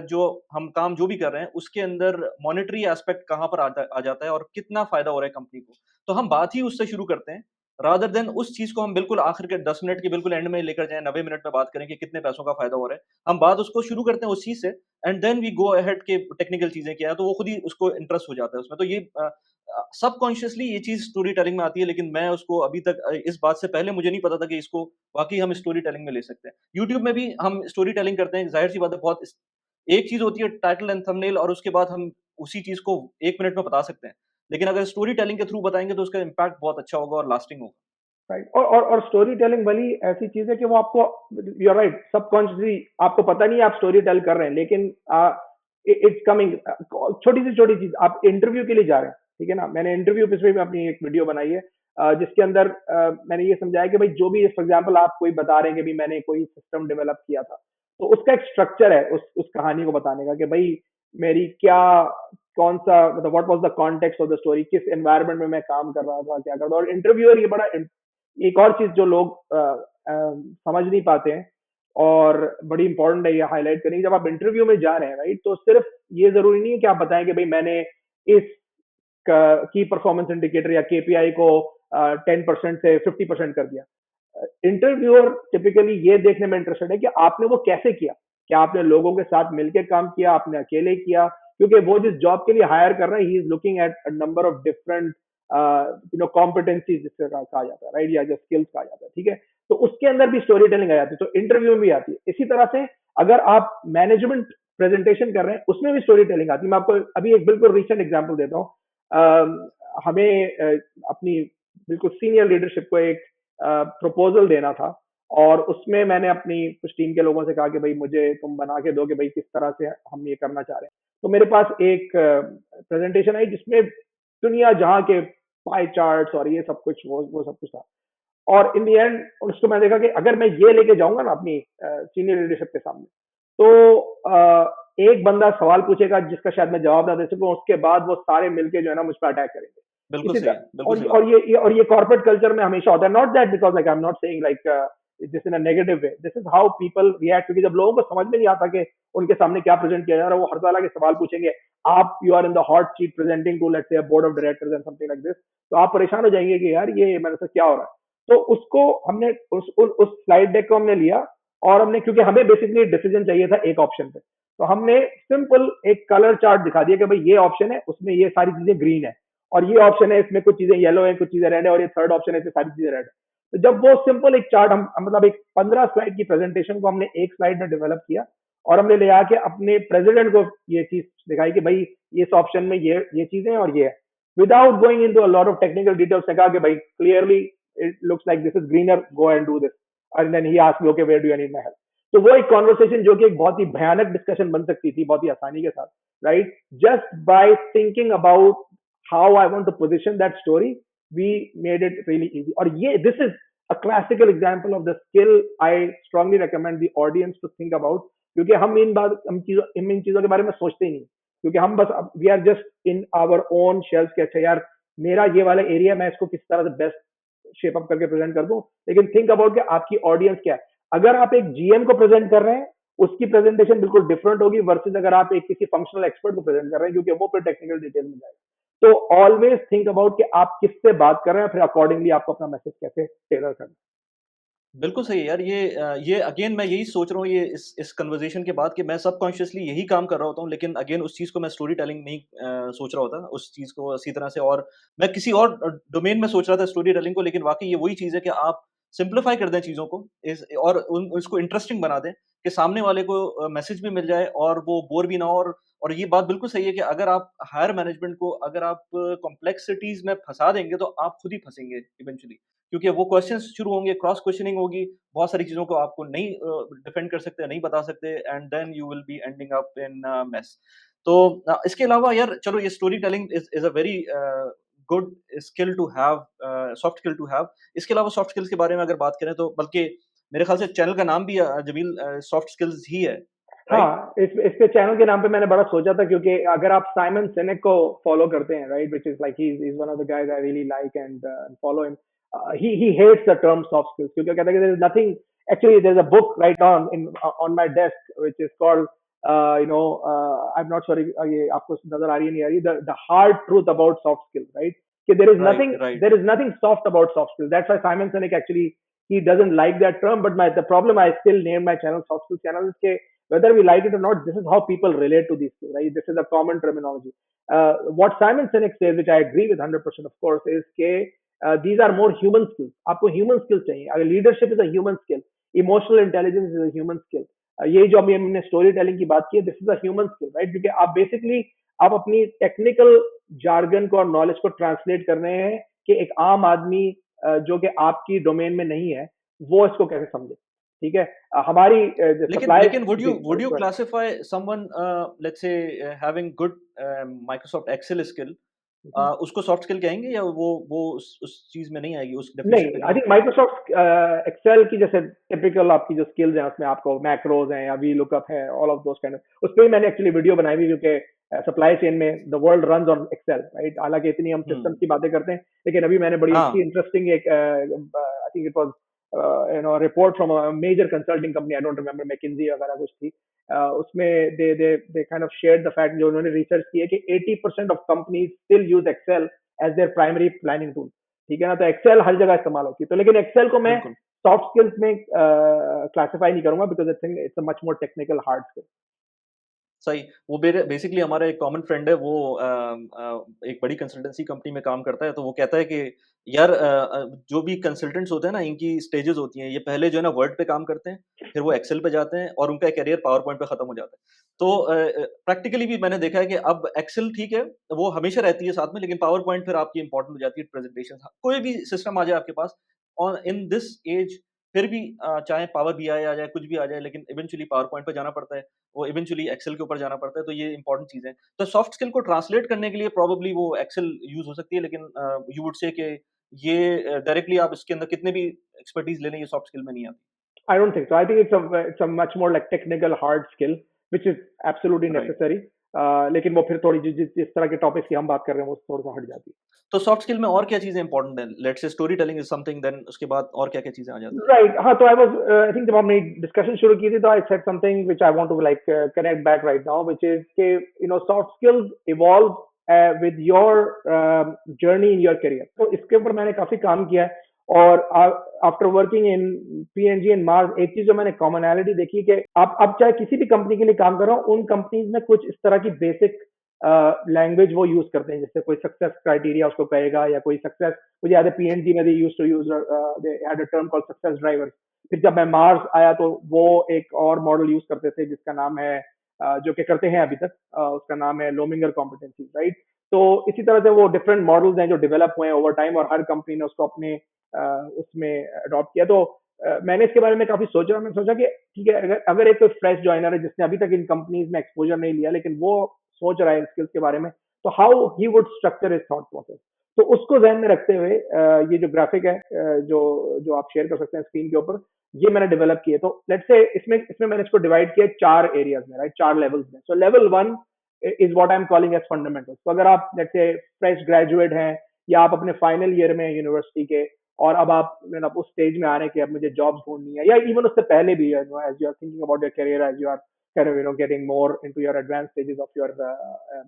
जो हम काम जो भी कर रहे हैं, उसके अंदर मॉनेटरी एस्पेक्ट कहाँ पर आ जाता है और कितना फ़ायदा हो रहा है कंपनी को। तो हम बात ही उससे शुरू करते हैं, रादर देन उस चीज़ को हम बिल्कुल आखिर के 10 मिनट के बिल्कुल एंड में लेकर जाएँ, 90 मिनट में बात करें कि कितने पैसों का फ़ायदा हो रहा है। हम बात उसको शुरू करते हैं उस चीज़ से, and then we go ahead के टेक्निकल चीज़ें क्या है, तो वो खुद ही उसको इंटरेस्ट हो जाता है उसमें। तो ये सबकॉन्शियसली ये चीज़ स्टोरी टेलिंग में आती है, लेकिन मैं उसको अभी तक इस बात से पहले मुझे नहीं पता था कि इसको वाक़ई हम स्टोरी टेलिंग में ले सकते हैं। यूट्यूब में भी हम स्टोरी टेलिंग करते हैं, ज़ाहिर-सी बात है, बहुत एक चीज़ होती है टाइटल एंड थंबनेल, और उसके बाद हम उसी चीज़ को 1 मिनट में बता सकते हैं। लेकिन अगर स्टोरी टेलिंग के थ्रू बताएँगे तो उसका इम्पैक्ट बहुत अच्छा होगा और लास्टिंग होगा। राइट, और स्टोरी टेलिंग भली ऐसी चीज है कि वो आपको, यू आर राइट, सबकॉन्शियसली आपको पता नहीं है आप स्टोरी टेल कर रहे हैं, लेकिन इट्स कमिंग। छोटी चीज, आप इंटरव्यू के लिए जा रहे हैं, ठीक है ना। मैंने इंटरव्यू पे भी अपनी एक वीडियो बनाई है, जिसके अंदर मैंने ये समझाया कि भाई जो भी, फॉर एग्जांपल आप कोई बता रहे हैं कि भी मैंने कोई सिस्टम डेवलप किया था, तो उसका एक स्ट्रक्चर है उस कहानी को बताने का, कि भाई मेरी क्या, कौन सा, मतलब what was the context of the story, किस एनवायरनमेंट में मैं काम कर रहा था, क्या कर रहा था। और इंटरव्यूअर ये बड़ा, एक और चीज जो लोग समझ नहीं पाते हैं और बड़ी इंपॉर्टेंट है ये हाईलाइट करनी, जब आप इंटरव्यू में जा रहे हैं, राइट, तो सिर्फ ये जरूरी नहीं है कि आप बताएं कि भाई मैंने इस की परफॉर्मेंस इंडिकेटर या केपीआई को 10% से 50% कर दिया। इंटरव्यूअर टिपिकली ये देखने में इंटरेस्टेड है कि आपने वो कैसे किया, क्या आपने लोगों के साथ मिलकर काम किया, आपने अकेले किया, क्योंकि वो जिस जॉब के लिए हायर कर रहे हैं, he is looking at a number of different competencies, जिससे कहा जाता है, राइट, या जो स्किल्स कहा जाता है, ठीक है। तो उसके अंदर भी स्टोरी टेलिंग आ जाती है, तो इंटरव्यू में भी आती है। इसी तरह से अगर आप मैनेजमेंट प्रेजेंटेशन कर रहे हैं, उसमें भी स्टोरी टेलिंग आती है। मैं आपको अभी एक बिल्कुल रिसेंट एग्जाम्पल देता हूँ। हमें अपनी बिल्कुल सीनियर लीडरशिप को एक प्रपोजल देना था, और उसमें मैंने अपनी कुछ टीम के लोगों से कहा कि भाई मुझे तुम बना के दो कि भाई किस तरह से हम ये करना चाह रहे हैं। तो मेरे पास एक प्रेजेंटेशन आई जिसमें दुनिया जहां के पाई चार्ट्स और ये सब कुछ, वो सब कुछ था। और इन दी एंड उसको मैं देखा कि अगर मैं ये लेके जाऊंगा ना अपनी सीनियर लीडरशिप के सामने, तो एक बंदा सवाल पूछेगा जिसका शायद मैं जवाब ना दे सकूं, उसके बाद वो सारे मिलके जो है ना मुझ पर अटैक करेंगे। बिल्कुल इसी सही है, तरह, बिल्कुल सही बात। और ये कॉर्पोरेट कल्चर में हमेशा होता है। Not that because like I am not saying like this in a negative way, this is how people react, क्योंकि जब लोगों को समझ में नहीं आता कि उनके सामने क्या प्रेजेंट किया जा रहा है, वो हर तरह के सवाल पूछेंगे। आप, you are in the hot seat presenting to let's say board of directors and something like this, तो आप परेशान हो जाएंगे कि यार ये मेरे साथ क्या हो रहा है। तो उसको हमने उस स्लाइड डेक को हमने लिया, और हमने, क्योंकि हमें बेसिकली डिसीजन चाहिए था एक ऑप्शन पे, तो हमने सिंपल एक कलर चार्ट दिखा दिया कि भाई ये ऑप्शन है, उसमें ये सारी चीजें ग्रीन है, और ये ऑप्शन है, इसमें कुछ चीजें येलो है, कुछ चीजें रेड है, और ये थर्ड ऑप्शन है, इसमें सारी चीजें रेड है। तो जब वो सिंपल एक चार्ट मतलब एक 15 स्लाइड की प्रेजेंटेशन को हमने एक स्लाइड में डेवलप किया और हमने ले आके अपने प्रेसिडेंट को ये चीज दिखाई कि भाई इस ऑप्शन में ये चीजें हैं और ये है, without going into a lot of technical details ने कहा कि भाई clearly it looks like this is greener, go and do this, and then he asked okay where do you need my help. तो वो एक कॉन्वर्सेशन जो कि एक बहुत ही भयानक डिस्कशन बन सकती थी बहुत ही आसानी के साथ, right, just by thinking about how I want to position that story, we made it really easy. और ये this is a classical example of the skill I strongly recommend the audience to think about, क्योंकि हम इन चीजों के बारे में सोचते ही नहीं, क्योंकि हम बस we are just in our own shells के अच्छा यार मेरा ये वाला एरिया मैं इसको किस तरह से बेस्ट शेप अप करके प्रेजेंट कर दूं। लेकिन थिंक अबाउट कि आपकी ऑडियंस क्या है। अगर आप एक जीएम को प्रेजेंट कर रहे हैं उसकी प्रेजेंटेशन बिल्कुल डिफरेंट होगी वर्सेस अगर आप एक किसी फंक्शनल एक्सपर्ट को प्रेजेंट कर रहे हैं, क्योंकि वो फिर टेक्निकल डिटेल में जाएगा। तो ऑलवेज थिंक अबाउट कि आप किससे बात कर रहे हैं, फिर अकॉर्डिंगली आपको अपना मैसेज कैसे टेलर करना है। बिल्कुल सही है यार, ये अगेन मैं यही सोच रहा हूँ, ये इस कन्वर्सेशन के बाद कि मैं सबकॉन्शियसली यही काम कर रहा होता हूँ, लेकिन अगेन उस चीज़ को मैं स्टोरी टेलिंग नहीं सोच रहा होता, उस चीज़ को इसी तरह से, और मैं किसी और डोमेन में सोच रहा था स्टोरी टेलिंग को, लेकिन वाक़ई ये वही चीज़ है कि आप सिम्प्लीफाई कर दें चीज़ों को इस और उन उसको इंटरेस्टिंग बना दें कि सामने वाले को मैसेज भी मिल जाए और वो बोर भी ना हो, और ये बात बिल्कुल सही है कि अगर आप हायर मैनेजमेंट को अगर आप कॉम्प्लेक्सिटीज़ में फँसा देंगे, तो आप खुद ही फँसेंगे इवेंचुअली। क्योंकि वो क्वेश्चंस शुरू होंगे, क्रॉस क्वेश्चनिंग होगी, बहुत सारी चीज़ों को आपको नहीं डिफेंड कर सकते, नहीं बता सकते, and then you will be ending up in mess. तो इसके अलावा यार चलो, ये story telling is a very good skill to have, soft skill to have. इसके अलावा सॉफ्ट स्किल्स के बारे में अगर बात करें तो बल्कि मेरे ख्याल से चैनल का नाम भी जमील सॉफ्ट स्किल्स ही है, राइट? हाँ, इसके चैनल के नाम पे मैंने बड़ा सोचा था, क्योंकि अगर आप साइमन सिनेक को फॉलो करते हैं, right, which is like he is one of the guys I really like and follow him, he hates the term soft skills, क्योंकि कहता है कि there is nothing, actually there is a book right on my desk which is called I am not sorry, ये आपको नजर आ रही है नहीं आ रही, the hard truth about soft skills, right, कि right, right. There is nothing soft about soft skills, that's why Simon Sinek actually he doesn't like that term, but the problem I still name my channel soft skills channel is whether we like it or not, this is how people relate to these skills, right? This is a common terminology. What Simon Sinek says, which I agree with 100% of course, is these are more human skills. आपको human skills चाहिए. अगर leadership is a human skill, emotional intelligence is a human skill. ये जो अभी हमने story telling की बात की है, this is a human skill, right, क्योंकि आप बेसिकली आप अपनी टेक्निकल जार्गन को और नॉलेज को ट्रांसलेट कर रहे हैं कि एक आम आदमी जो कि आपकी डोमेन में नहीं है वो इसको कैसे समझे। ठीक है, हमारी लेकिन सप्लाई लेकिन जी would you sorry. Classify someone let's say having good Microsoft Excel skill, उसको सॉफ्ट स्किल कहेंगे, या वो उस चीज में नहीं आएगी, उस नहीं, डेफिनेशन पे आई नहीं थिंक आती? माइक्रोसॉफ्ट एक्सेल की जैसे टिपिकल आपकी जो स्किल्स हैं उसमें आपको मैक्रोज हैं या वी लुकअप है, all of those kind of, उस पर ही मैंने एक्चुअली वीडियो बनाई हुई, क्योंकि सप्लाई चेन में the world runs on Excel, right, हालांकि इतनी हम सिस्टम हम्म। की बातें करते हैं, लेकिन अभी मैंने बड़ी अच्छी हाँ। इंटरेस्टिंग एक I think it was report from a major consulting company, I don't remember, McKinsey वगैरह कुछ थी, उसमें they kind of shared the fact, जो उन्होंने रिसर्च की है कि 80% of companies still use Excel as their primary planning tool. ठीक है ना, तो एक्सेल हर जगह इस्तेमाल होती है, तो लेकिन एक्सेल को मैं बिल्कुल सॉफ्ट स्किल्स में क्लासिफाई नहीं करूंगा, because I think it's a much more technical hard skill. सही। वो बेसिकली हमारा एक कॉमन फ्रेंड है, वो एक बड़ी कंसल्टेंसी कंपनी में काम करता है, तो वो कहता है कि यार जो भी कंसल्टेंट्स होते हैं ना, इनकी स्टेजेस होती हैं, ये पहले जो है ना वर्ड पे काम करते हैं, फिर वो एक्सेल पे जाते हैं, और उनका करियर पावर पॉइंट पे खत्म हो जाता है। तो प्रैक्टिकली भी मैंने देखा है कि अब एक्सेल ठीक है, वो हमेशा रहती है साथ में, लेकिन पावर पॉइंट फिर आपकी इंपॉर्टेंट हो जाती है, प्रेजेंटेशन, कोई भी सिस्टम आ जाए आपके पास, और इन दिस एज फिर भी चाहे पावर बीआई आ जाए, कुछ भी आ जाए, लेकिन इवेंचुअली पावर पॉइंट पे जाना पड़ता है, वो इवेंचुअली एक्सेल के ऊपर जाना पड़ता है, तो ये इंपॉर्टेंट चीज़ है। तो सॉफ्ट स्किल को ट्रांसलेट करने के लिए प्रोबेबली वो एक्सेल यूज़ हो सकती है, लेकिन यू वुड से कि ये डायरेक्टली आप इसके अंदर कितने भी एक्सपर्टीज़ ले लें, ये सॉफ्ट स्किल में नहीं आती। I don't think so. I think it's a much more like technical hard skill, which is absolutely right. necessary. लेकिन वो फिर थोड़ी जिस तरह के टॉपिक्स की हम बात कर रहे हैं वो थोड़ा सा हट जाती है। तो सॉफ्ट स्किल में और क्या चीज़ें इंपॉर्टेंट हैं? Let's say story telling is something, then उसके बाद और क्या-क्या चीज़ें आ जाती हैं? राइट, हाँ, तो आई थिंक जब हमने डिस्कशन शुरू की थी तो I said something which I want to like connect back right now, which is के soft skills evolve with your journey in your career. तो इसके ऊपर मैंने काफी काम किया है, और after working in PNG and Mars, एक चीज जो मैंने कॉमनैलिटी देखी कि आप अब चाहे किसी भी कंपनी के लिए काम कर रहा हूँ, उन कंपनीज में कुछ इस तरह की बेसिक लैंग्वेज वो यूज करते हैं, जैसे कोई सक्सेस क्राइटेरिया उसको कहेगा, या कोई सक्सेस, मुझे याद है पीएनजी में they used to use, they had a term called success driver. फिर जब मैं मार्स आया तो वो एक और मॉडल यूज करते थे जिसका नाम है जो कि करते हैं अभी तक, उसका नाम है लोमिंगर कॉम्पिटेंसी, राइट। तो इसी तरह से वो डिफरेंट मॉडल्स हैं जो डेवलप हुए हैं ओवर टाइम, और हर कंपनी ने उसको अपने उसमें अडॉप्ट किया। तो मैंने इसके बारे में काफी सोचा, मैंने सोचा कि ठीक है, अगर अगर एक फ्रेश ज्वाइनर है जिसने अभी तक इन कंपनीज में एक्सपोजर नहीं लिया, लेकिन वो सोच रहा है स्किल्स के बारे में, तो how he would structure his thought process. तो उसको ध्यान में रखते हुए ये जो ग्राफिक है, जो जो आप शेयर कर सकते हैं स्क्रीन के ऊपर, ये मैंने डेवलप किए। तो लेट्स से इसमें इसमें मैंने इसको डिवाइड किया 4 एरियाज में, राइट, 4 लेवल्स में। So level 1 is what I am calling as fundamentals. तो अगर आप लेट्स से फ्रेश ग्रेजुएट हैं, या आप अपने फाइनल ईयर में यूनिवर्सिटी के, और अब आप मतलब उस स्टेज में आ रहे हैं कि अब मुझे जॉब्स ढूंढनी है, या इवन उससे पहले भी, as you are thinking about your career, as you are kind of getting more into your advanced stages of your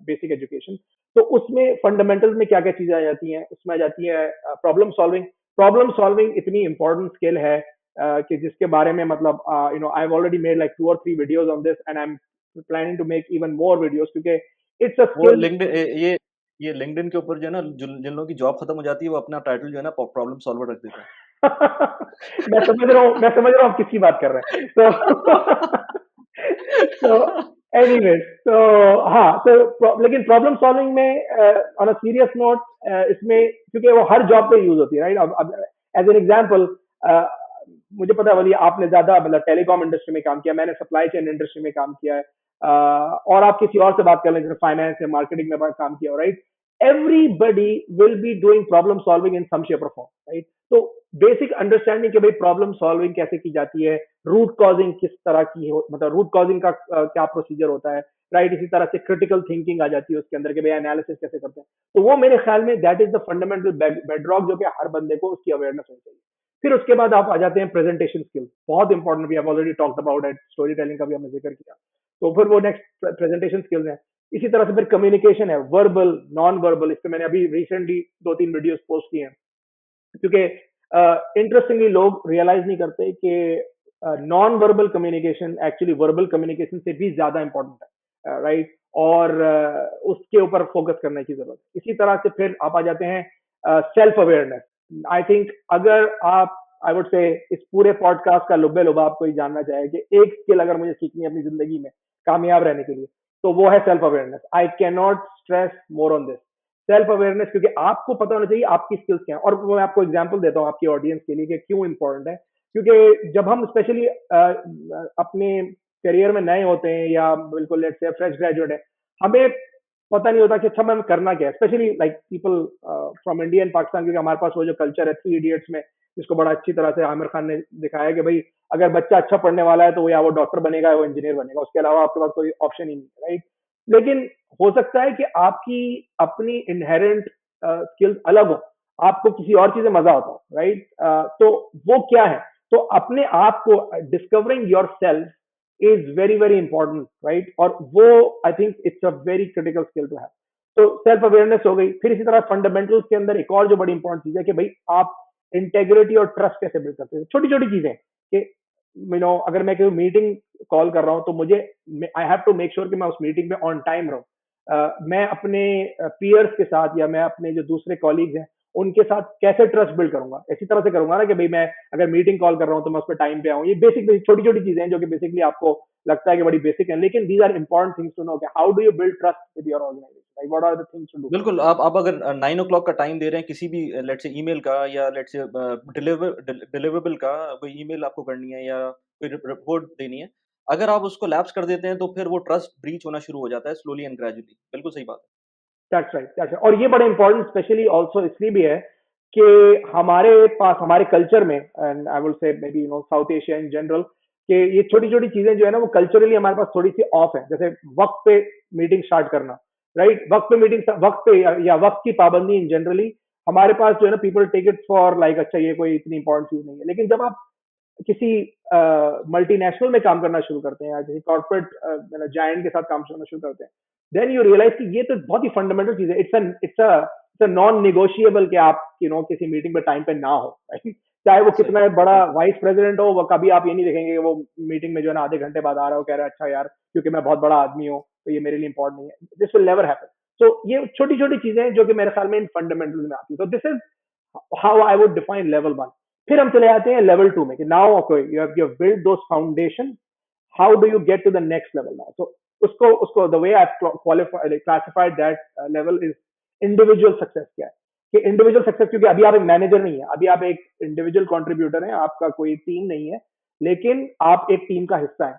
basic education। तो उसमें फंडामेंटल्स में क्या क्या चीजें आ जाती हैं, उसमें आ जाती है प्रॉब्लम सॉल्विंग। प्रॉब्लम सॉल्विंग इतनी इंपॉर्टेंट स्किल है कि जिसके बारे में मतलब I have already made like 2 or 3 videos on this, and I am planning to make even more videos, क्योंकि इट्स अ वो स्किल। ये लिंक्डइन के ऊपर जो है ना, जिन जिन लोगों की जॉब खत्म हो जाती है वो अपना टाइटल जो है ना प्रॉब्लम सॉल्वर रख देते मैं समझ रहा हूँ आप किसकी बात कर रहे हैं। तो तो एनीवेज, तो हाँ, तो लेकिन प्रॉब्लम सॉल्विंग में ऑन अ सीरियस नोट, इसमें क्योंकि वो हर जॉब पे यूज होती है, राइट। अब एज एन एग्जांपल, मुझे पता है, बोलिए, आपने ज्यादा मतलब टेलीकॉम इंडस्ट्री में काम किया, मैंने सप्लाई चेन इंडस्ट्री में काम किया है, और आप किसी और से बात कर लें जैसे फाइनेंस या मार्केटिंग में काम किया हो, right. Everybody will be doing problem solving in some shape और फॉर्म, राइट। तो बेसिक अंडरस्टैंडिंग कि भाई प्रॉब्लम सॉल्विंग कैसे की जाती है, रूट कॉजिंग किस तरह की हो, मतलब रूट कॉजिंग का क्या प्रोसीजर होता है, राइट। इसी तरह से क्रिटिकल थिंकिंग आ जाती है उसके अंदर, के भाई एनालिसिस कैसे करते हैं। तो वो मेरे ख्याल में that is the fundamental bedrock जो कि हर बंदे को उसकी अवेयरनेस होनी चाहिए। फिर उसके बाद आप आ जाते हैं प्रेजेंटेशन स्किल्स, बहुत important, we have already talked about it, story telling का भी हमने जिक्र किया। तो फिर वो नेक्स्ट प्रेजेंटेशन स्किल्स है। इसी तरह से फिर कम्युनिकेशन है, वर्बल, नॉन वर्बल। इस पे मैंने अभी रिसेंटली 2-3 वीडियोस पोस्ट किए हैं, क्योंकि इंटरेस्टिंगली लोग रियलाइज नहीं करते कि non verbal communication actually verbal communication से भी ज्यादा इंपॉर्टेंट है, राइट। और उसके ऊपर फोकस करने की जरूरत है। इसी तरह से फिर आप आ जाते हैं सेल्फ अवेयरनेस। आई थिंक अगर आप, आई वुड से, इस पूरे पॉडकास्ट का लुब्बे लुबाब कोई जानना चाहे कि एक स्किल अगर मुझे सीखनी है अपनी जिंदगी में कामयाब रहने के लिए, तो वो है self awareness. I can not stress more on this, self awareness, क्योंकि आपको पता होना चाहिए आपकी स्किल्स क्या है। और मैं आपको एग्जांपल देता हूँ आपकी ऑडियंस के लिए कि क्यों इंपॉर्टेंट है। क्योंकि जब हम स्पेशली अपने करियर में नए होते हैं, या बिल्कुल लेट्स से फ्रेश ग्रेजुएट है, हमें पता नहीं होता कि अच्छा मैं करना क्या है। Specially like people from India and Pakistan, क्योंकि हमारे पास वो जो कल्चर है 3 इडियट्स में, जिसको बड़ा अच्छी तरह से आमिर खान ने दिखाया कि भाई अगर बच्चा अच्छा पढ़ने वाला है तो वो या वो डॉक्टर बनेगा या वो इंजीनियर बनेगा, उसके अलावा आपके पास कोई ऑप्शन ही नहीं है, राइट। लेकिन हो सकता है कि आपकी अपनी इनहेरेंट स्किल्स अलग हो, आपको किसी और चीज में मजा आता हो, राइट। तो वो क्या है, तो अपने आप को discovering yourself is very very important, right. और वो I think it's a very critical skill to have. तो सेल्फ अवेयरनेस हो गई। फिर इसी तरह फंडामेंटल्स के अंदर एक और जो बड़ी इंपॉर्टेंट चीज है कि भाई आप इंटेग्रिटी और ट्रस्ट कैसे बिल्ड करते हैं। छोटी छोटी चीजें कि अगर मैं कोई मीटिंग कॉल कर रहा हूं तो मुझे, I have to make sure कि मैं उस मीटिंग में ऑन टाइम रहूं। मैं अपने पीयर्स के साथ, या मैं अपने जो दूसरे कॉलीग्स हैं उनके साथ कैसे ट्रस्ट बिल्ड करूंगा, इसी तरह से करूंगा ना कि भाई मैं अगर मीटिंग कॉल कर रहा हूं तो मैं उस पर टाइम पे आऊं। ये बेसिक छोटी छोटी चीजें हैं जो कि बेसिकली आपको लगता है कि बड़ी बेसिक है, लेकिन these are important things to know कि how do you build trust with your organisation, like what are the things to do. बिल्कुल, आप अगर 9 o'clock का टाइम दे रहे हैं किसी भी लेट्स से ईमेल का, या लेट्स से डिलिवरेबल का, कोई ईमेल आपको करनी है या कोई रिपोर्ट देनी है, अगर आप उसको लैप्स कर देते हैं तो फिर वो ट्रस्ट ब्रीच होना शुरू हो जाता है स्लोली एंड ग्रेजुअली। बिल्कुल सही बात दैट्स राइट, दैट्स राइट। और ये बड़ा इंपॉर्टेंट स्पेशली ऑल्सो इसलिए भी है कि हमारे पास, हमारे कल्चर में, and I will say may be south Asia in general, कि ये छोटी छोटी चीजें जो है ना वो कल्चरली हमारे पास थोड़ी सी ऑफ है। जैसे वक्त पे मीटिंग स्टार्ट करना, राइट। वक्त पे मीटिंग, वक्त पे या वक्त की पाबंदी इन जनरली हमारे पास जो है ना, people take it for like अच्छा ये कोई इतनी इंपॉर्टेंट चीज नहीं है। लेकिन जब आप किसी मल्टीनेशनल में काम करना शुरू करते हैं, या किसी कॉर्पोरेट जायंट के साथ काम करना शुरू करते हैं, देन यू रियलाइज कि ये तो बहुत ही फंडामेंटल चीज है। इट्स अ नॉन निगोशिएबल कि आप किसी मीटिंग में टाइम पे ना हो, right? चाहे वो है। कितना बड़ा वाइस प्रेसिडेंट हो, वो कभी आप ये नहीं देखेंगे कि वो मीटिंग में जो है ना आधे घंटे बाद आ रहा हो, कह रहा है अच्छा यार क्योंकि मैं बहुत बड़ा आदमी हूँ तो ये मेरे लिए इंपॉर्टेंट नहीं है। This will never happen. So ये छोटी छोटी चीजें हैं जो कि मेरे ख्याल में इन फंडामेंटल्स में आती है. तो this is how I would define level one. फिर हम चले जाते हैं लेवल टू में कि now okay you have build those foundation, how do you get to the next level now? So usko the way I've qualified like classified that level is individual success. क्या है कि individual success, क्योंकि अभी आप एक manager नहीं है, अभी आप एक इंडिविजुअल कंट्रीब्यूटर हैं, आपका कोई टीम नहीं है, लेकिन आप एक टीम का हिस्सा है.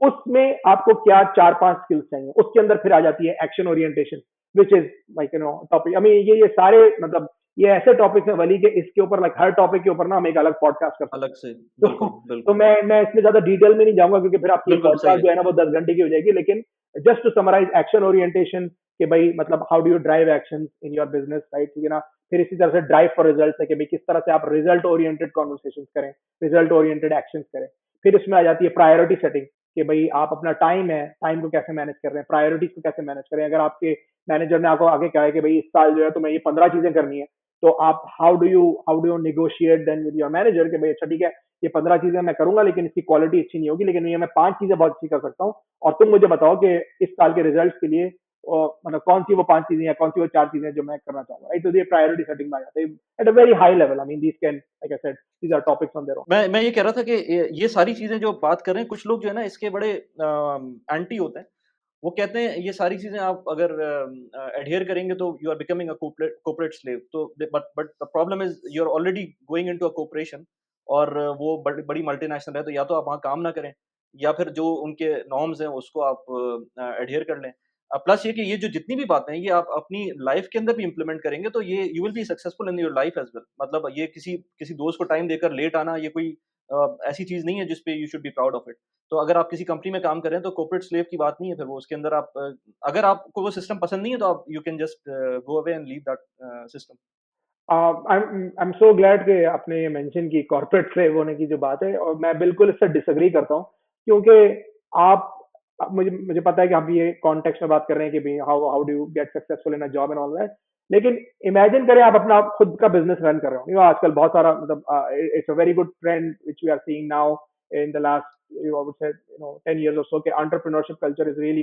उसमें आपको क्या चार पांच स्किल्स चाहिए, उसके अंदर फिर आ जाती है action orientation, which is like topic. I mean ये सारे मतलब ये ऐसे टॉपिक्स हैं वली के, इसके ऊपर लाइक हर टॉपिक के ऊपर ना हम एक अलग पॉडकास्ट कर सकते अलग हैं. से, तो बिल्कुल तो बिल्कुल मैं इसमें ज्यादा डिटेल में नहीं जाऊंगा क्योंकि फिर आपकी बिल्कुल सही पॉडकास्ट है। जो है ना वो 10 घंटे की हो जाएगी. लेकिन just to summarise action orientation कि भाई मतलब how do you drive action in your business, right, ठीक है ना. फिर इसी तरह से ड्राइव फॉर रिजल्ट है कि भाई किस तरह से आप रिजल्ट ओरिएंटेड कॉन्वर्सेशन करें, रिजल्ट ओरिएंटेड एक्शन करें. फिर इसमें आ जाती है प्रायोरिटी सेटिंग कि भाई आप अपना टाइम है, टाइम को कैसे मैनेज कर रहे हैं, प्रायोरिटीज को कैसे मैनेज करें. अगर आपके मैनेजर ने आपको आगे कहा है कि भाई इस साल जो है तुम्हें ये 15 चीजें करनी है, तो आप how do you negotiate then with your manager कि भाई अच्छा ठीक है ये 15 चीजें मैं करूंगा लेकिन इसकी क्वालिटी अच्छी नहीं होगी, लेकिन ये मैं 5 चीजें बहुत अच्छी कर सकता हूँ, और तुम मुझे बताओ कि इस साल के रिजल्ट के लिए मतलब कौन सी वो 5 चीजें या कौन सी वो 4 चीजें जो मैं करना चाहूंगा, राइट. तो ये प्रायोरिटी सेटिंग में आ जाते हैं at a very high level. I mean these can like I said these are topics on their own. मैं ये कह रहा था कि ये सारी चीज़ें जो बात कर रहे हैं, कुछ लोग जो है ना इसके बड़े एंटी होते हैं। वो कहते हैं ये सारी चीज़ें आप अगर एडहियर करेंगे तो you are becoming a corporate slave. तो but the problem is you are already going into a corporation और वो बड़ी बड़ी मल्टीनेशनल है, तो या तो आप वहाँ काम ना करें या फिर जो उनके नॉर्म्स हैं उसको आप एडहियर कर लें। प्लस ये कि ये जो जितनी भी बातें हैं ये आप अपनी लाइफ़ के अंदर भी इम्प्लीमेंट करेंगे तो ये you will be successful in your life as well. मतलब ये किसी किसी दोस्त को टाइम देकर लेट आना ये कोई ऐसी चीज़ नहीं है जिस पे you should be proud of it. तो अगर आप किसी कंपनी में काम कर रहे हैं तो कॉर्पोरेट स्लेव की बात नहीं है फिर वो उसके अंदर आप अगर आपको वो सिस्टम पसंद नहीं है तो आप you can just go away and leave that system. I am so glad कि आपने ये मेंशन की कॉर्पोरेट स्लेव होने की जो बात है, और मैं बिल्कुल इससे डिसएग्री करता हूँ. क्योंकि आप मुझे मुझे पता है कि हम ये कॉन्टेक्स्ट में बात कर रहे हैं कि भाई how how do you get successful in a job and all that. लेकिन इमेजिन करें आप अपना खुद का बिजनेस रन कर रहे हो. आजकल बहुत सारा मतलब it's a very good trend which we are seeing now in the last I would say 10 years or so कि entrepreneurship culture is really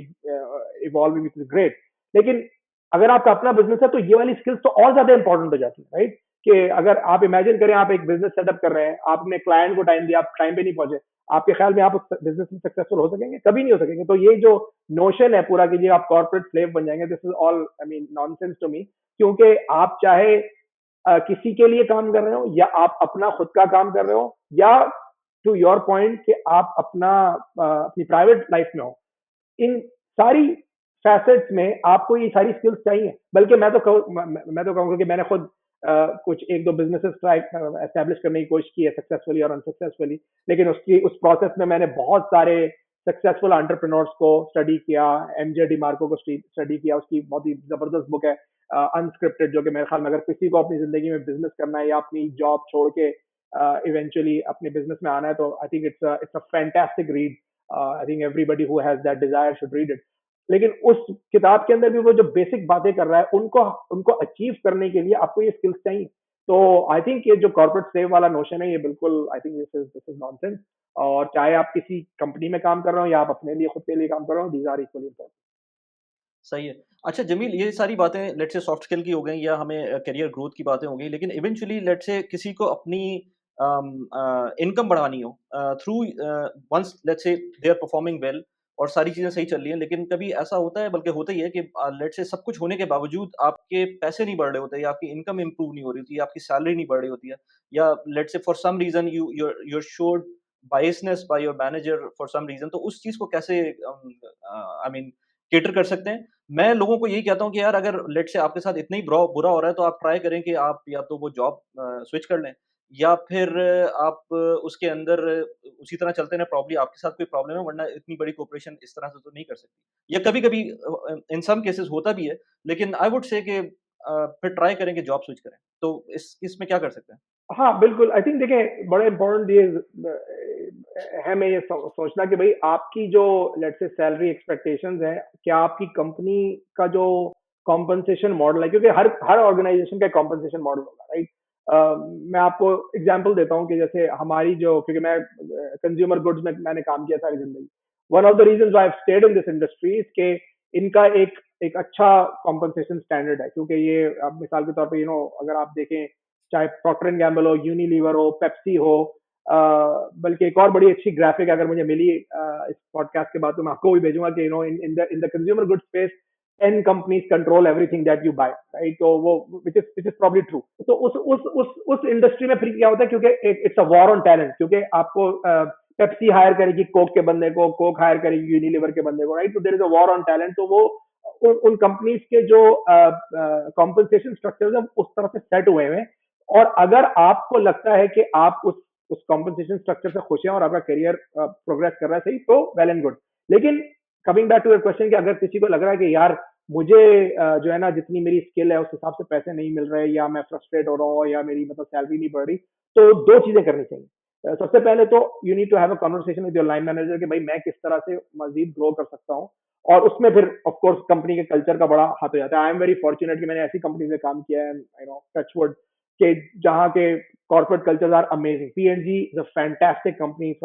evolving, which is great. लेकिन अगर आपका अपना बिजनेस है तो ये वाली स्किल्स तो और ज्यादा इंपॉर्टेंट हो जाती है, राइट. कि अगर आप इमेजिन करें आप एक बिजनेस सेटअप कर रहे हैं, आपने क्लाइंट को टाइम दिया, आप टाइम पे नहीं पहुंचे, आपके ख्याल में आप उस बिजनेस में सक्सेसफुल हो सकेंगे? कभी नहीं हो सकेंगे. तो ये जो नोशन है पूरा कि ये आप कॉर्पोरेट स्लेव बन जाएंगे, this is all I mean nonsense to me. क्योंकि आप चाहे किसी के लिए काम कर रहे हो या आप अपना खुद का काम कर रहे हो, या टू योर पॉइंट कि आप अपना अपनी प्राइवेट लाइफ में हो, इन सारी फैसेट्स में आपको ये सारी स्किल्स चाहिए. बल्कि मैं तो कहूँगा कि मैंने खुद कुछ एक दो बिजनेसेस ट्राई एस्टेब्लिश करने की कोशिश की है, सक्सेसफुली और अनसक्सेसफुली. लेकिन उसकी उस प्रोसेस में मैंने बहुत सारे सक्सेसफुल एंटरप्रेन्योर्स को स्टडी किया, एमजे डिमार्को को स्टडी किया. उसकी बहुत ही जबरदस्त बुक है अनस्क्रिप्टेड, जो कि मेरे ख्याल में अगर किसी को अपनी जिंदगी में बिजनेस करना है या अपनी जॉब छोड़ के इवेंचुअली अपने बिजनेस में आना है, तो आई think it's a fantastic read. I think everybody who has that desire should read it. लेकिन उस किताब के अंदर भी वो जो बेसिक बातें कर रहा है उनको उनको अचीव करने के लिए आपको ये स्किल्स चाहिए. तो आई थिंक ये जो कॉर्पोरेट सेव वाला नोशन है ये बिल्कुल I think this is nonsense. और चाहे आप किसी कंपनी में काम कर रहे हो या आप अपने लिए खुद के लिए काम कर रहे हो, दीज आर इक्वली इम्पोर्टेंट. सही है। अच्छा जमील, ये सारी बातें लेट्स से सॉफ्ट स्किल की हो गई या हमें करियर ग्रोथ की बातें हो गई, लेकिन इवेंचुअली लेट्स से किसी को अपनी इनकम बढ़ानी हो through once let's say they are performing well और सारी चीज़ें सही चल रही हैं, लेकिन कभी ऐसा होता है, बल्कि होता ही है कि लेट्स से सब कुछ होने के बावजूद आपके पैसे नहीं बढ़ रहे होते या आपकी इनकम इंप्रूव नहीं हो रही होती या आपकी सैलरी नहीं बढ़ रही होती है, या let's say for some reason you're showed biasness by your manager for some reason, तो उस चीज़ को कैसे आई मीन कैटर कर सकते हैं? मैं लोगों को यही कहता हूँ कि यार अगर लेट्स से आपके साथ इतना ही बुरा हो रहा है तो आप ट्राई करें कि आप या तो वो जॉब स्विच कर लें या फिर आप उसके अंदर उसी तरह चलते रहें, प्रॉब्ली आपके साथ कोई प्रॉब्लम है, वरना इतनी बड़ी कॉर्पोरेशन इस तरह से तो नहीं कर सकती। या कभी-कभी इन सम केसेस होता भी है, लेकिन आई वुड से कि फिर ट्राई करें कि जॉब स्विच करें। तो इसमें क्या कर सकते हैं? हाँ, बिल्कुल. आई थिंक देखिए बड़ा इम्पोर्टेंट ये है मैं ये सोचना कि भाई आपकी जो लेट्स से सैलरी एक्सपेक्टेशंस हैं, क्या आपकी कंपनी का जो कॉम्पेंसेशन मॉडल है, क्योंकि हर हर ऑर्गेनाइजेशन का कॉम्पेंसेशन मॉडल होगा, राइट. मैं आपको एग्जांपल देता हूँ कि जैसे हमारी जो, क्योंकि मैं कंज्यूमर गुड्स में मैंने काम किया सारी जिंदगी. One of the reasons why I have stayed in this industry is के इनका एक एक अच्छा कॉम्पनसेशन स्टैंडर्ड है, क्योंकि ये अब मिसाल के तौर पे अगर आप देखें, चाहे प्रॉक्टर एंड गैम्बल हो, यूनिलीवर हो, पेप्सी हो, बल्कि एक और बड़ी अच्छी ग्राफिक अगर मुझे मिली इस पॉडकास्ट के बाद तो मैं आपको भी भेजूंगा कि in the consumer good space 10 companies control everything that you buy, right? तो वो which is probably true. तो उस इंडस्ट्री में फिर क्या होता है, क्योंकि it's a war on talent, क्योंकि आपको पेप्सी हायर करेगी कोक के बंदे को, कोक हायर करेगी यूनिलीवर के बंदे को, राइट? तो there is a war on talent. तो वो उन कंपनीज के जो कॉम्पनसेशन स्ट्रक्चर है उस तरह से सेट हुए हैं। और अगर आपको लगता है कि आप उस कॉम्पनसेशन स्ट्रक्चर से खुश हैं और आपका करियर प्रोग्रेस कर रहा है सही, तो वेल एंड गुड। लेकिन coming back to your question, कि अगर किसी को लग रहा है कि यार मुझे जो है ना, जितनी मेरी स्किल है उस हिसाब से पैसे नहीं मिल रहे, या मैं फ्रस्ट्रेट हो रहा हूँ, या मेरी मतलब सैलरी नहीं बढ़ रही, तो दो चीजें करनी चाहिए। सबसे पहले तो you need to have a conversation with your line manager कि भाई मैं किस तरह से मजीद ग्रो कर सकता हूँ। और उसमें फिर ऑफ कोर्स कंपनी के कल्चर का बड़ा हाथ हो जाता है। आई एम वेरी फॉर्चुनेट कि मैंने ऐसी कंपनी में काम किया है, टचवुड, के जहाँ के corporate cultures are amazing. PNG is a fantastic company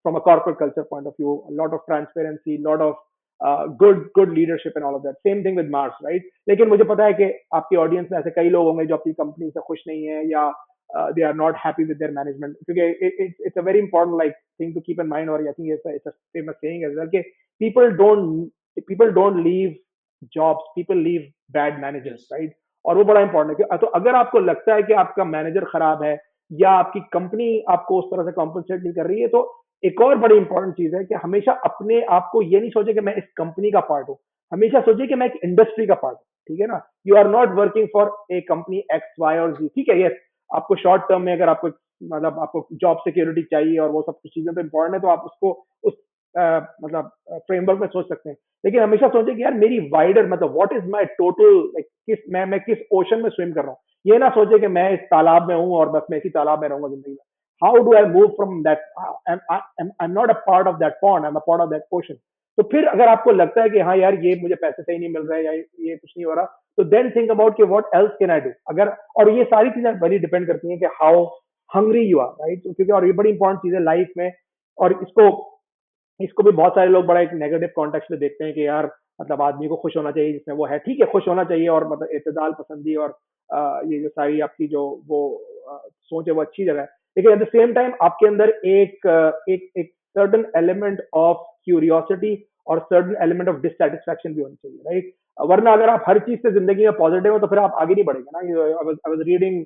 from a corporate culture point of view, a lot of transparency, lot of good leadership and all of that. Same thing with Mars, right? लेकिन मुझे पता है कि आपकी audience में ऐसे कई लोग होंगे जो अपनी कंपनी से खुश नहीं है, या they are not happy with their management, क्योंकि it's a very important like thing to keep in mind, और I think it's a famous saying as well कि people don't leave jobs, people leave bad managers, yes right? और वो बड़ा important है। तो अगर आपको लगता है कि आपका मैनेजर खराब है, या आपकी कंपनी आपको उस तरह से कॉम्पनसेट नहीं कर रही है, तो एक और बड़ी इंपॉर्टेंट चीज है कि हमेशा अपने आप को ये नहीं सोचे कि मैं इस कंपनी का पार्ट हूँ, हमेशा सोचिए कि मैं एक इंडस्ट्री का पार्ट हूँ। ठीक है ना? You are not working for a company X Y और जी। ठीक है, यस, आपको शॉर्ट टर्म में अगर आपको मतलब आपको जॉब सिक्योरिटी चाहिए और वो सब कुछ चीजें तो इंपॉर्टेंट है, तो आप उसको उस मतलब फ्रेमवर्क में सोच सकते हैं। लेकिन हमेशा सोचिए कि यार मेरी वाइडर मतलब what is my total like, मैं किस ओशन में स्विम कर रहा हूँ। ये ना सोचे कि मैं इस तालाब में हूँ और बस मैं इसी तालाब में रहूंगा जिंदगी में। How do I move from that? I'm not a part of that pond. I'm a part of that ocean. तो फिर अगर आपको लगता है कि हाँ यार ये मुझे पैसे सही नहीं मिल रहे, या ये कुछ नहीं हो रहा, तो देन थिंक अबाउट कि what else can I do. अगर और ये सारी चीजें बड़ी डिपेंड करती हैं कि how hungry you are, right? क्योंकि और ये बड़ी इंपॉर्टेंट चीज है लाइफ में। और इसको इसको भी बहुत सारे लोग बड़ा एक नेगेटिव कॉन्टेक्स्ट में देखते हैं कि यार मतलब आदमी को खुश होना चाहिए जिसमें वो है। ठीक है, खुश होना चाहिए, और मतलब इतदाल पसंदी और ये जो सारी आपकी जो वो सोच है वो अच्छी जगह है। लेकिन एट द सेम टाइम आपके अंदर एक सर्टन एलिमेंट ऑफ क्यूरियोसिटी और सर्टन एलिमेंट ऑफ डिससेटिस्फैक्शन भी होनी चाहिए, राइट? वरना अगर आप हर चीज से जिंदगी में पॉजिटिव हो तो फिर आप आगे नहीं बढ़ेंगे ना। I was reading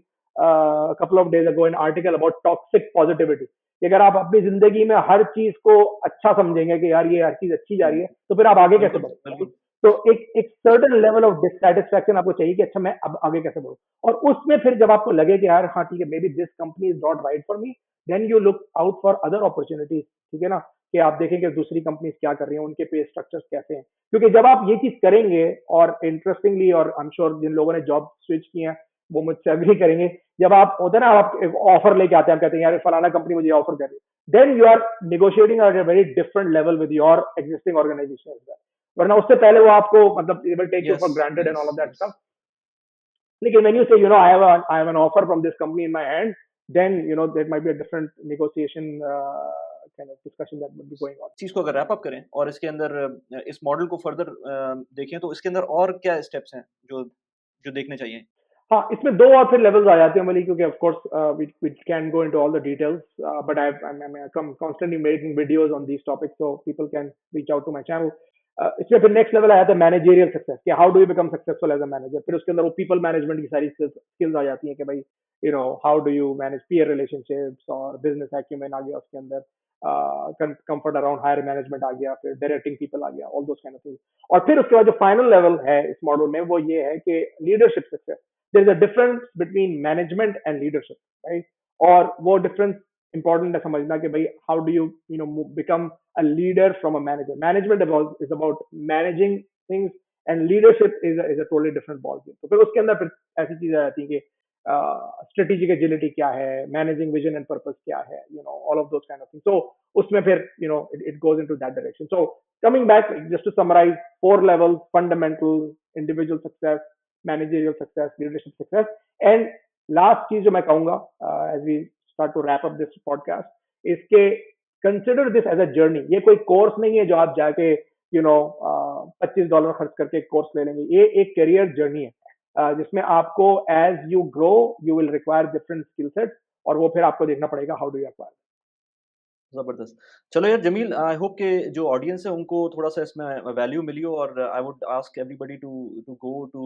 couple of days ago an article about toxic positivity. कि अगर आप अपनी जिंदगी में हर चीज को अच्छा समझेंगे कि यार ये हर चीज अच्छी जा रही है, तो फिर आप आगे कैसे बिल्कुल बढ़ेंगे, right? बिल्कुल तो एक सर्टन लेवल ऑफ डिससेटिस्फैक्शन आपको चाहिए कि अच्छा मैं अब आगे कैसे बढ़ूं। और उसमें फिर जब आपको लगे कि यार हाँ ठीक है, maybe this company is not right for me, then you look out for other opportunities. ठीक है ना? कि आप देखें कि दूसरी कंपनीज क्या कर रही हैं, उनके पे स्ट्रक्चर्स कैसे हैं। क्योंकि जब आप ये चीज करेंगे, और इंटरेस्टिंगली, और आई एम श्योर जिन लोगों ने जॉब स्विच की है वो मुझसे एग्री करेंगे, जब आप होता है ना, आप एक ऑफर लेके आते हैं, आप कहते हैं यार फलाना कंपनी मुझे ऑफर कर रही है, then you are negotiating at a very different level with your existing organization as well. वरना उससे पहले वो आपको मतलब they will take you yes for granted and yes all of that yes stuff. लेकिन when you say I have an offer from this company in my hand, then there might be a different negotiation kind of discussion that would be going on. चीज़ को अगर wrap up करें और इसके अंदर इस model को further देखें तो इसके अंदर और क्या स्टेप्स हैं जो जो देखने चाहिए? हाँ, इसमें दो और फिर लेवल्स आ जाते हैं मली, क्योंकि of course we can go into all the details, but I'm constantly making videos on these topics so people can reach out to my channel. इसमें फिर नेक्स्ट लेवल आ जाता है मैनेजरियल सक्सेस, कि how do you become successful as a manager. फिर उसके अंदर वो पीपल मैनेजमेंट की सारी स्किल्स आ जाती हैं कि भाई how do you manage peer relationships, और बिजनेस एक्यूमेन आ गया उसके अंदर, कंफर्ट अराउंड हायर मैनेजमेंट आ गया, फिर डायरेक्टिंग पीपल आ गया, all those kind of things. और फिर उसके बाद जो फाइनल लेवल है इस मॉडल में वो ये है कि leadership success. There is a difference between management and leadership, right? और वो डिफरेंस इंपॉर्टेंट है समझना कि भाई how do you become a leader from a manager. Management is about managing things, and leadership is a totally different ball game. तो फिर उसके अंदर फिर ऐसी चीजें आती हैं कि स्ट्रेटेजिक एजिलिटी क्या है, मैनेजिंग विजन एंड पर्पस क्या है, all of those kind of things. So उसमें फिर it goes into that direction. So coming back just to summarise, 4 levels: fundamental, individual success, managerial success, leadership success, and last चीज जो मैं कहूंगा as we start to wrap up this podcast, इसके consider this as a journey. ये कोई course नहीं है जो आप जाके $25 खर्च करके एक कोर्स ले लेंगे। ये एक करियर जर्नी है, जिसमें आपको as you grow you will require different skill set, और वो फिर आपको देखना पड़ेगा हाउ डू यू एक्वायर। ज़बरदस्त। चलो यार जमील, आई होप कि जो ऑडियंस है उनको थोड़ा-सा इसमें वैल्यू मिली हो, और I would ask everybody to to go to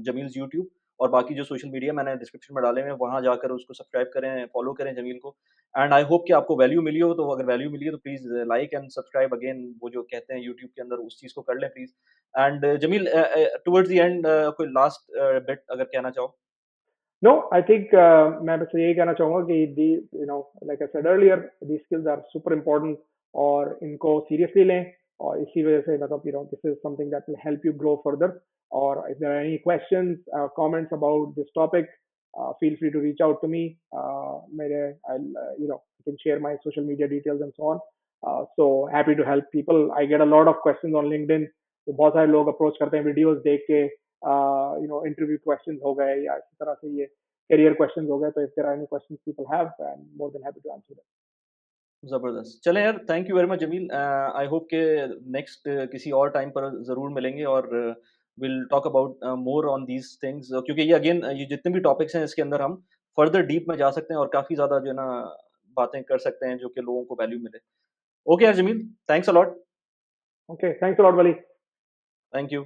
Jameel's YouTube, और बाकी जो सोशल मीडिया मैंने डिस्क्रिप्शन में डाले हुए हैं, वहाँ जाकर उसको सब्सक्राइब करें, फॉलो करें जमील को। एंड आई होप कि आपको वैल्यू मिली हो, तो अगर वैल्यू मिली है तो please like and subscribe again, वो जो कहते हैं यूट्यूब के अंदर, उस चीज़ को कर लें please. And Jameel, towards the end कोई लास्ट बिट अगर कहना चाहो? No, I think मैं बस यही कहना चाहूँगा कि like I said earlier, these skills are super important, और इनको seriously लें, और इसी वजह से मतलब this is something that will help you grow further. और if there are any questions, comments about this topic, feel free to reach out to me. I can share my social media details and so on. So happy to help people. I get a lot of questions on LinkedIn. तो बहुत सारे लोग approach करते हैं videos देख के, interview questions हो गए या इसी तरह से ये करियर क्वेश्चंस हो गए, तो if there are any questions people have, I am more than happy to answer them. ज़बरदस्त। चलें यार, thank you very much Jameel. I hope के नेक्स्ट किसी और टाइम पर ज़रूर मिलेंगे, और will talk about more on these things, क्योंकि ये अगेन ये जितने भी टॉपिक्स हैं इसके अंदर हम फर्दर डीप में जा सकते हैं, और काफ़ी ज़्यादा जो है ना बातें कर सकते हैं जो कि लोगों को वैल्यू मिले। ओके यार Jameel, thanks a lot. Okay, thanks a lot Wali. Thank you.